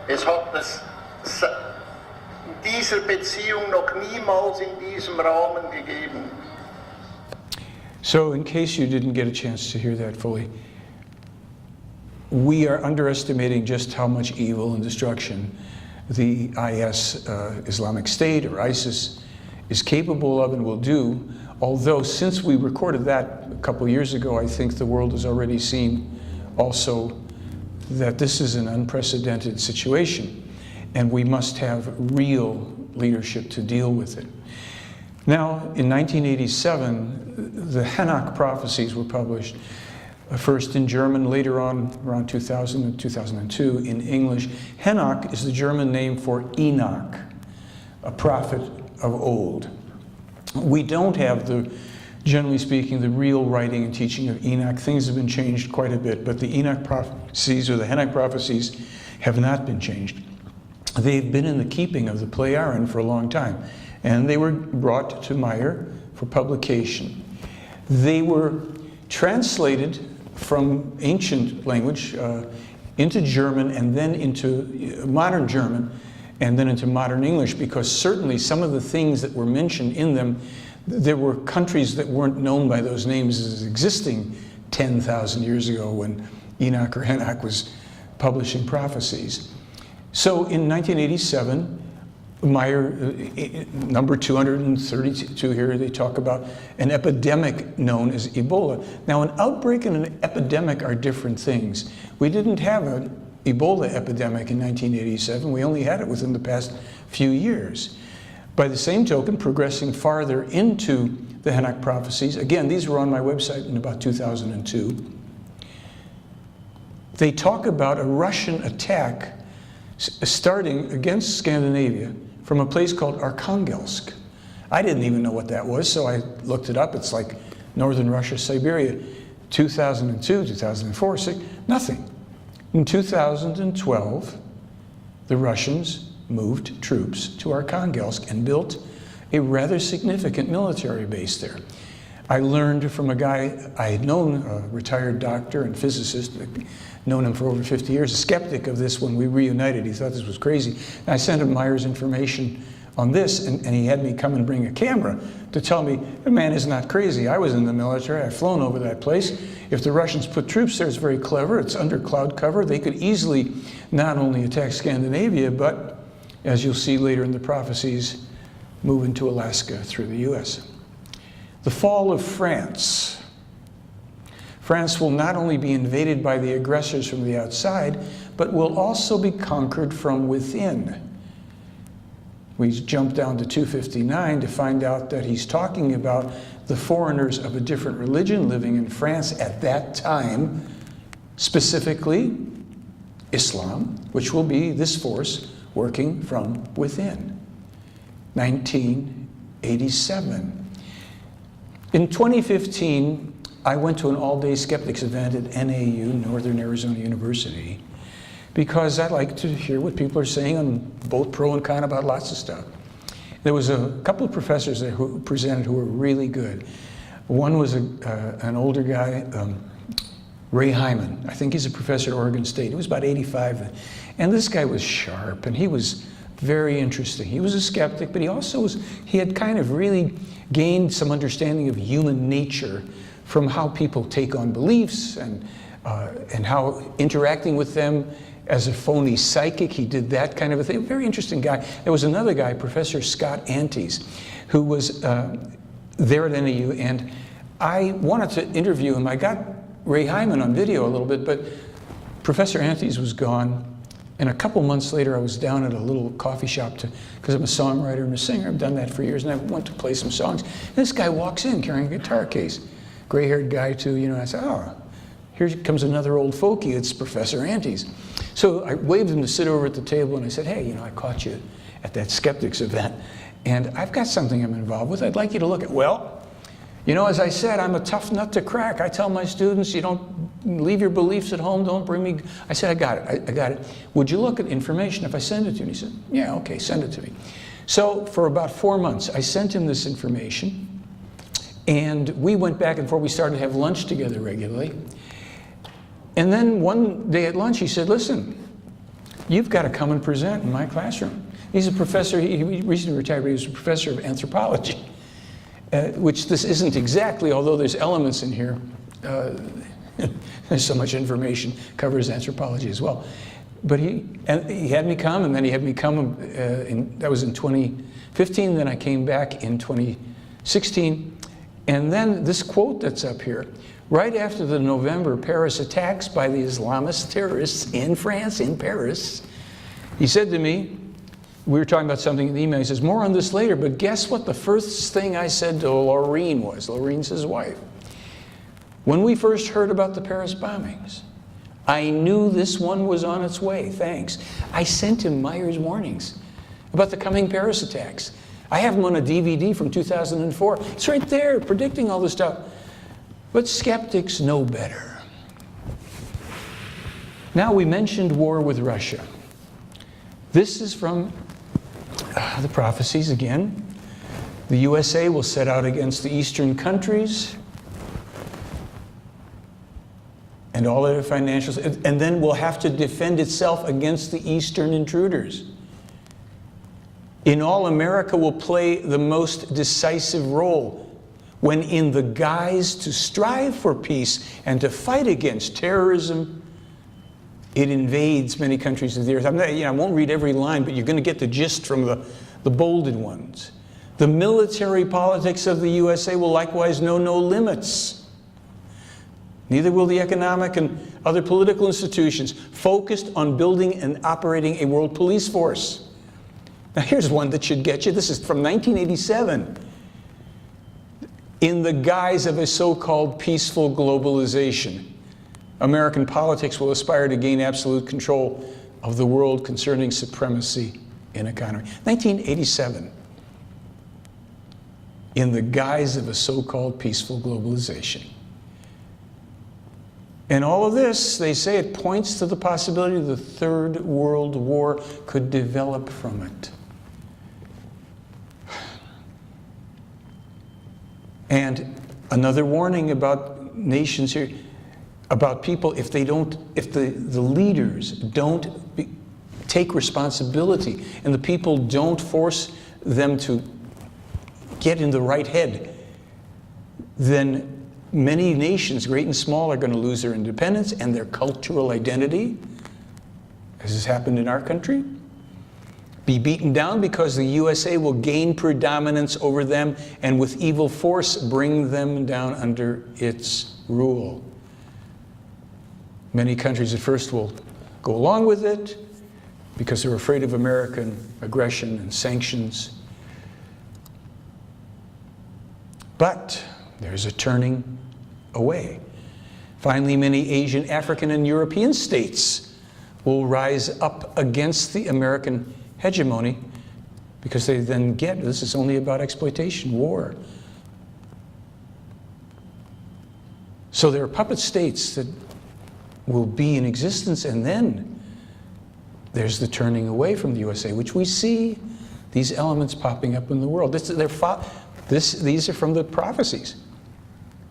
Es hat es dieser Beziehung noch niemals in diesem Rahmen gegeben. So, in case you didn't get a chance to hear that fully, we are underestimating just how much evil and destruction the IS, Islamic State, or ISIS, is capable of and will do. Although, since we recorded that a couple years ago, I think the world has already seen also that this is an unprecedented situation. And we must have real leadership to deal with it. Now, in 1987, the Enoch prophecies were published, first in German, later on, around 2000 and 2002, in English. Enoch is the German name for Enoch, a prophet of old. We don't have generally speaking, the real writing and teaching of Enoch. Things have been changed quite a bit, but the Enoch prophecies or the Enoch prophecies have not been changed. They've been in the keeping of the Plejaren for a long time, and they were brought to Meyer for publication. They were translated from ancient language into German and then into modern German and then into modern English, because certainly some of the things that were mentioned in them, there were countries that weren't known by those names as existing 10,000 years ago when Enoch or Enoch was publishing prophecies. So in 1987, Meyer, number 232 here, they talk about an epidemic known as Ebola. Now, an outbreak and an epidemic are different things. We didn't have an Ebola epidemic in 1987. We only had it within the past few years. By the same token, progressing farther into the Enoch prophecies, again, these were on my website in about 2002, they talk about a Russian attack starting against Scandinavia from a place called Arkhangelsk. I didn't even know what that was, so I looked it up. It's like northern Russia, Siberia. 2002, 2004, nothing. In 2012, the Russians moved troops to Arkhangelsk and built a rather significant military base there. I learned from a guy I had known, a retired doctor and physicist, known him for over 50 years, a skeptic of this when we reunited. He thought this was crazy. And I sent him Meyer's information on this, and he had me come and bring a camera to tell me, the man is not crazy. I was in the military. I've flown over that place. If the Russians put troops there, it's very clever. It's under cloud cover. They could easily not only attack Scandinavia, but, as you'll see later in the prophecies, move into Alaska through the US. The fall of France. France will not only be invaded by the aggressors from the outside, but will also be conquered from within. We jump down to 259 to find out that he's talking about the foreigners of a different religion living in France at that time, specifically Islam, which will be this force working from within. 1987. In 2015, I went to an all-day skeptics event at NAU, Northern Arizona University, because I like to hear what people are saying on both pro and con about lots of stuff. There was a couple of professors there who presented who were really good. One was an older guy, Ray Hyman. I think he's a professor at Oregon State. He was about 85 then. And this guy was sharp, and he was very interesting. He was a skeptic, but he also he had kind of really gained some understanding of human nature from how people take on beliefs and how interacting with them as a phony psychic, he did that kind of a thing. Very interesting guy. There was another guy, Professor Scott Antes, who was there at NAU, and I wanted to interview him. I got Ray Hyman on video a little bit, but Professor Antes was gone. And a couple months later, I was down at a little coffee shop because I'm a songwriter and a singer. I've done that for years, and I went to play some songs. And this guy walks in carrying a guitar case. Gray-haired guy, too, you know. I said, oh, here comes another old folkie. It's Professor Antes. So I waved him to sit over at the table, and I said, hey, you know, I caught you at that skeptics event, and I've got something I'm involved with I'd like you to look at. Well, you know, as I said, I'm a tough nut to crack. I tell my students, you don't leave your beliefs at home, don't bring me. I said, I got it, I got it. Would you look at information if I send it to you? And he said, yeah, okay, send it to me. So for about 4 months, I sent him this information, and we went back and forth. We started to have lunch together regularly. And then one day at lunch, he said, listen, you've got to come and present in my classroom. He's a professor, he recently retired, but he was a professor of anthropology, which this isn't exactly, although there's elements in here. There's so much information, covers anthropology as well. But he had me come, and then he had me come, that was in 2015, then I came back in 2016. And then this quote that's up here, right after the November Paris attacks by the Islamist terrorists in France, in Paris, he said to me, we were talking about something in the email, he says, more on this later, but guess what the first thing I said to Laureen was? Laureen's his wife. When we first heard about the Paris bombings, I knew this one was on its way, thanks. I sent him Meyer's warnings about the coming Paris attacks. I have them on a DVD from 2004. It's right there, predicting all this stuff. But skeptics know better. Now, we mentioned war with Russia. This is from the prophecies again. The USA will set out against the eastern countries and all their financial, and then will have to defend itself against the eastern intruders. In all, America will play the most decisive role when, in the guise to strive for peace and to fight against terrorism, it invades many countries of the earth. I won't read every line, but you're going to get the gist from the bolded ones. The military politics of the USA will likewise know no limits. Neither will the economic and other political institutions focused on building and operating a world police force. Now here's one that should get you. This is from 1987. In the guise of a so-called peaceful globalization, American politics will aspire to gain absolute control of the world concerning supremacy in economy. 1987. In the guise of a so-called peaceful globalization. And all of this, they say, it points to the possibility the Third World War could develop from it. And another warning about nations here, about people, if the leaders don't take responsibility and the people don't force them to get in the right head, then many nations, great and small, are going to lose their independence and their cultural identity, as has happened in our country. Be beaten down because the USA will gain predominance over them and with evil force bring them down under its rule. Many countries at first will go along with it because they're afraid of American aggression and sanctions. But there's a turning away. Finally, many Asian, African, and European states will rise up against the American hegemony because they then get, this is only about exploitation, war. So there are puppet states that will be in existence, and then there's the turning away from the USA, which we see these elements popping up in the world. These are from the prophecies.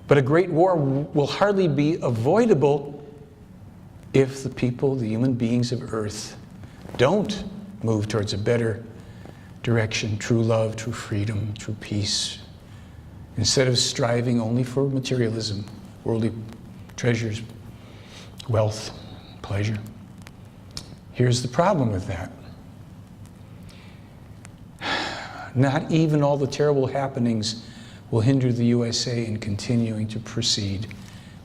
But a great war will hardly be avoidable if the people, the human beings of Earth, don't move towards a better direction, true love, true freedom, true peace, instead of striving only for materialism, worldly treasures, wealth, pleasure. Here's the problem with that. Not even all the terrible happenings will hinder the USA in continuing to proceed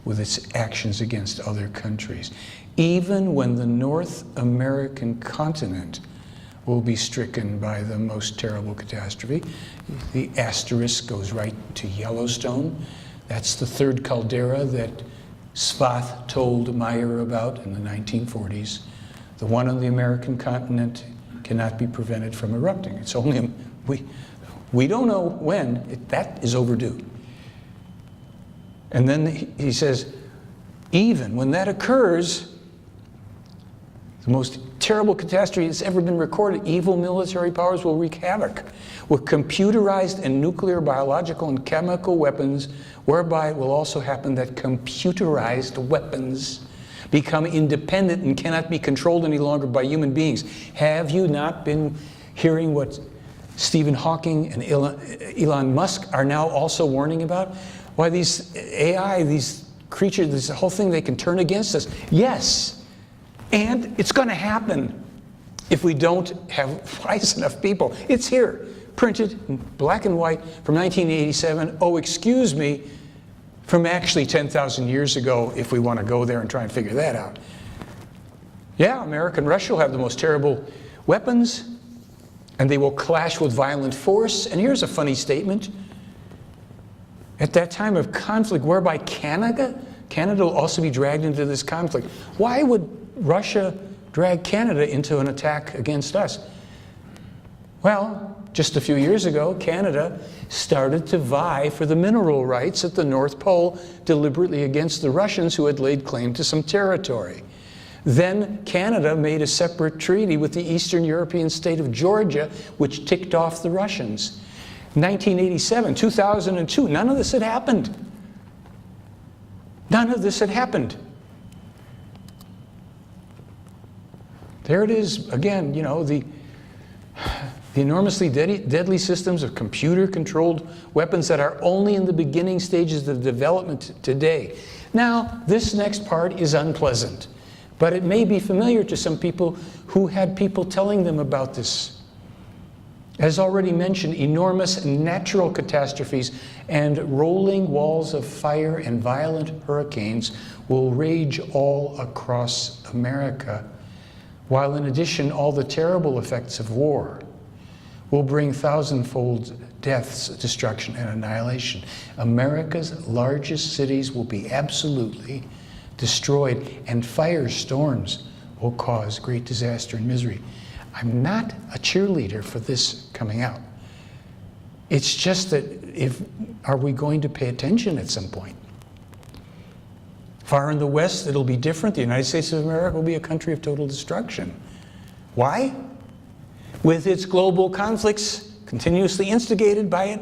with its actions against other countries. Even when the North American continent will be stricken by the most terrible catastrophe, the asterisk goes right to Yellowstone. That's the third caldera that Spath told Meyer about in the 1940s. The one on the American continent cannot be prevented from erupting. It's only, we don't know when, that is overdue. And then he says, even when that occurs, the most terrible catastrophe that's ever been recorded, evil military powers will wreak havoc with computerized and nuclear, biological, and chemical weapons, whereby it will also happen that computerized weapons become independent and cannot be controlled any longer by human beings. Have you not been hearing what Stephen Hawking and Elon Musk are now also warning about? Why these AI, these creatures, this whole thing, they can turn against us. Yes, and it's going to happen if we don't have wise enough people. It's here, printed in black and white from 1987. Oh, excuse me, from actually 10,000 years ago, if we want to go there and try and figure that out. Yeah, America and Russia will have the most terrible weapons, and they will clash with violent force. And here's a funny statement. At that time of conflict, whereby Canada will also be dragged into this conflict. Why would Russia drag Canada into an attack against us? Well, just a few years ago, Canada started to vie for the mineral rights at the North Pole, deliberately against the Russians who had laid claim to some territory. Then Canada made a separate treaty with the Eastern European state of Georgia, which ticked off the Russians. 1987, 2002, none of this had happened. None of this had happened. There it is again, you know, the enormously deadly systems of computer-controlled weapons that are only in the beginning stages of development today. Now, this next part is unpleasant, but it may be familiar to some people who had people telling them about this. As already mentioned, enormous natural catastrophes and rolling walls of fire and violent hurricanes will rage all across America, while in addition, all the terrible effects of war will bring thousandfold deaths, destruction, and annihilation. America's largest cities will be absolutely destroyed, and firestorms will cause great disaster and misery. I'm not a cheerleader for this coming out. It's just that are we going to pay attention at some point? Far in the West, it'll be different. The United States of America will be a country of total destruction. Why? With its global conflicts continuously instigated by it,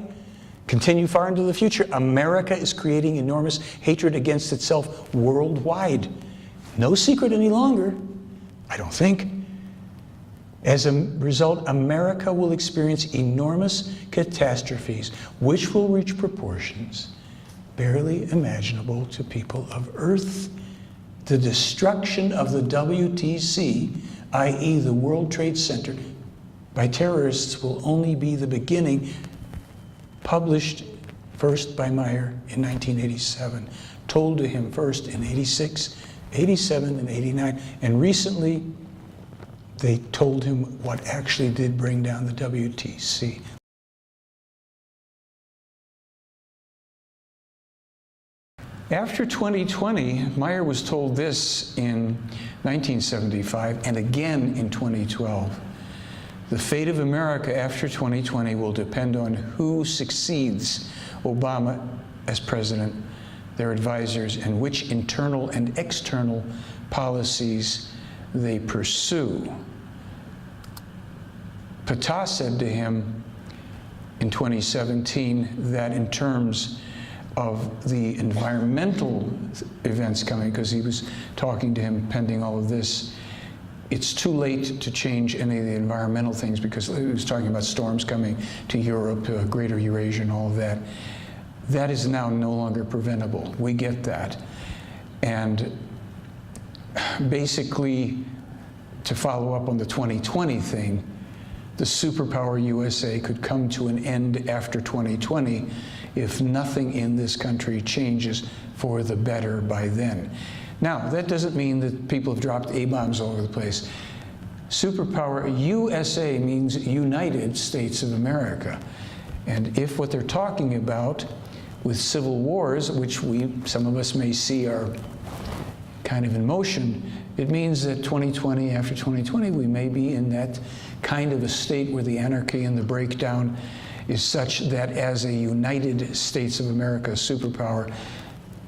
continue far into the future, America is creating enormous hatred against itself worldwide. No secret any longer, I don't think. As a result, America will experience enormous catastrophes, which will reach proportions barely imaginable to people of Earth. The destruction of the WTC, i.e. the World Trade Center, by terrorists will only be the beginning, published first by Meyer in 1987, told to him first in 86, 87, and 89, and recently they told him what actually did bring down the WTC. After 2020, Meyer was told this in 1975 and again in 2012. The fate of America after 2020 will depend on who succeeds Obama as president, their advisors, and which internal and external policies they pursue. Patah said to him in 2017 that in terms of the environmental events coming, because he was talking to him pending all of this, it's too late to change any of the environmental things, because he was talking about storms coming to Europe, Greater Eurasia, and all of that. That is now no longer preventable. We get that. And basically, to follow up on the 2020 thing, the superpower USA could come to an end after 2020 if nothing in this country changes for the better by then. Now, that doesn't mean that people have dropped A-bombs all over the place. Superpower USA means United States of America. And if what they're talking about with civil wars, which some of us may see are kind of in motion, it means that 2020, after 2020, we may be in that kind of a state where the anarchy and the breakdown is such that as a United States of America superpower,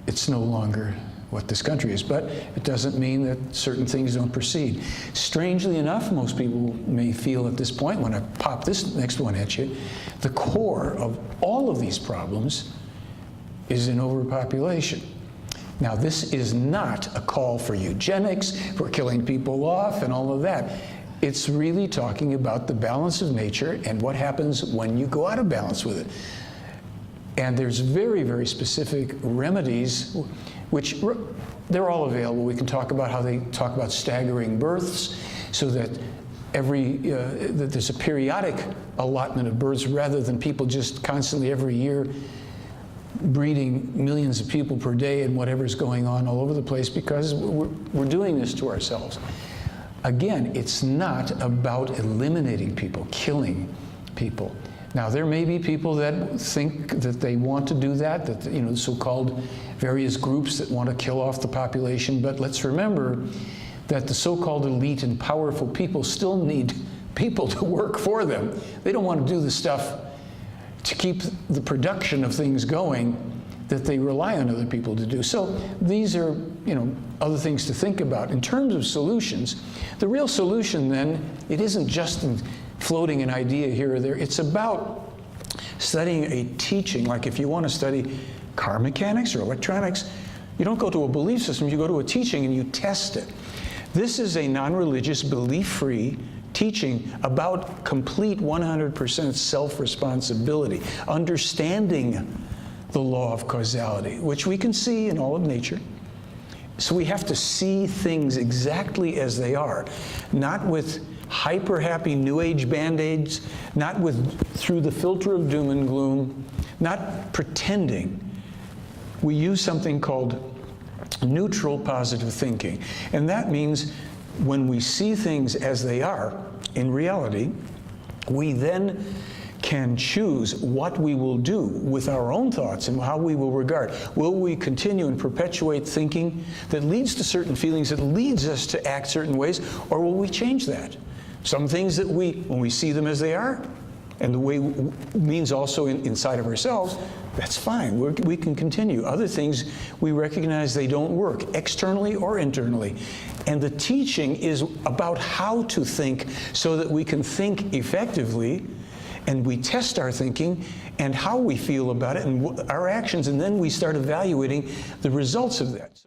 it's no longer what this country is. But it doesn't mean that certain things don't proceed. Strangely enough, most people may feel at this point, when I pop this next one at you, the core of all of these problems is in overpopulation. Now, this is not a call for eugenics, for killing people off, and all of that. It's really talking about the balance of nature and what happens when you go out of balance with it. And there's very, very specific remedies, which they're all available. We can talk about how they talk about staggering births, so that that there's a periodic allotment of births rather than people just constantly every year breeding millions of people per day and whatever's going on all over the place, because we're doing this to ourselves. Again, it's not about eliminating people, killing people. Now, there may be people that think that they want to do that, the so-called various groups that want to kill off the population, but let's remember that the so-called elite and powerful people still need people to work for them. They don't want to do the stuff to keep the production of things going that they rely on other people to do. So these are, other things to think about. In terms of solutions, the real solution then, it isn't just in floating an idea here or there. It's about studying a teaching. Like if you want to study car mechanics or electronics, you don't go to a belief system, you go to a teaching and you test it. This is a non-religious, belief-free teaching about complete 100% self-responsibility, understanding the law of causality, which we can see in all of nature. So we have to see things exactly as they are, not with hyper-happy New Age Band-Aids, not through the filter of doom and gloom, not pretending. We use something called neutral positive thinking. And that means when we see things as they are in reality, we then can choose what we will do with our own thoughts and how we will regard. Will we continue and perpetuate thinking that leads to certain feelings, that leads us to act certain ways, or will we change that? Some things that when we see them as they are, and the way means also inside of ourselves, That's fine. We can continue. Other things, we recognize they don't work, externally or internally. And the teaching is about how to think so that we can think effectively, and we test our thinking and how we feel about it and our actions, and then we start evaluating the results of that.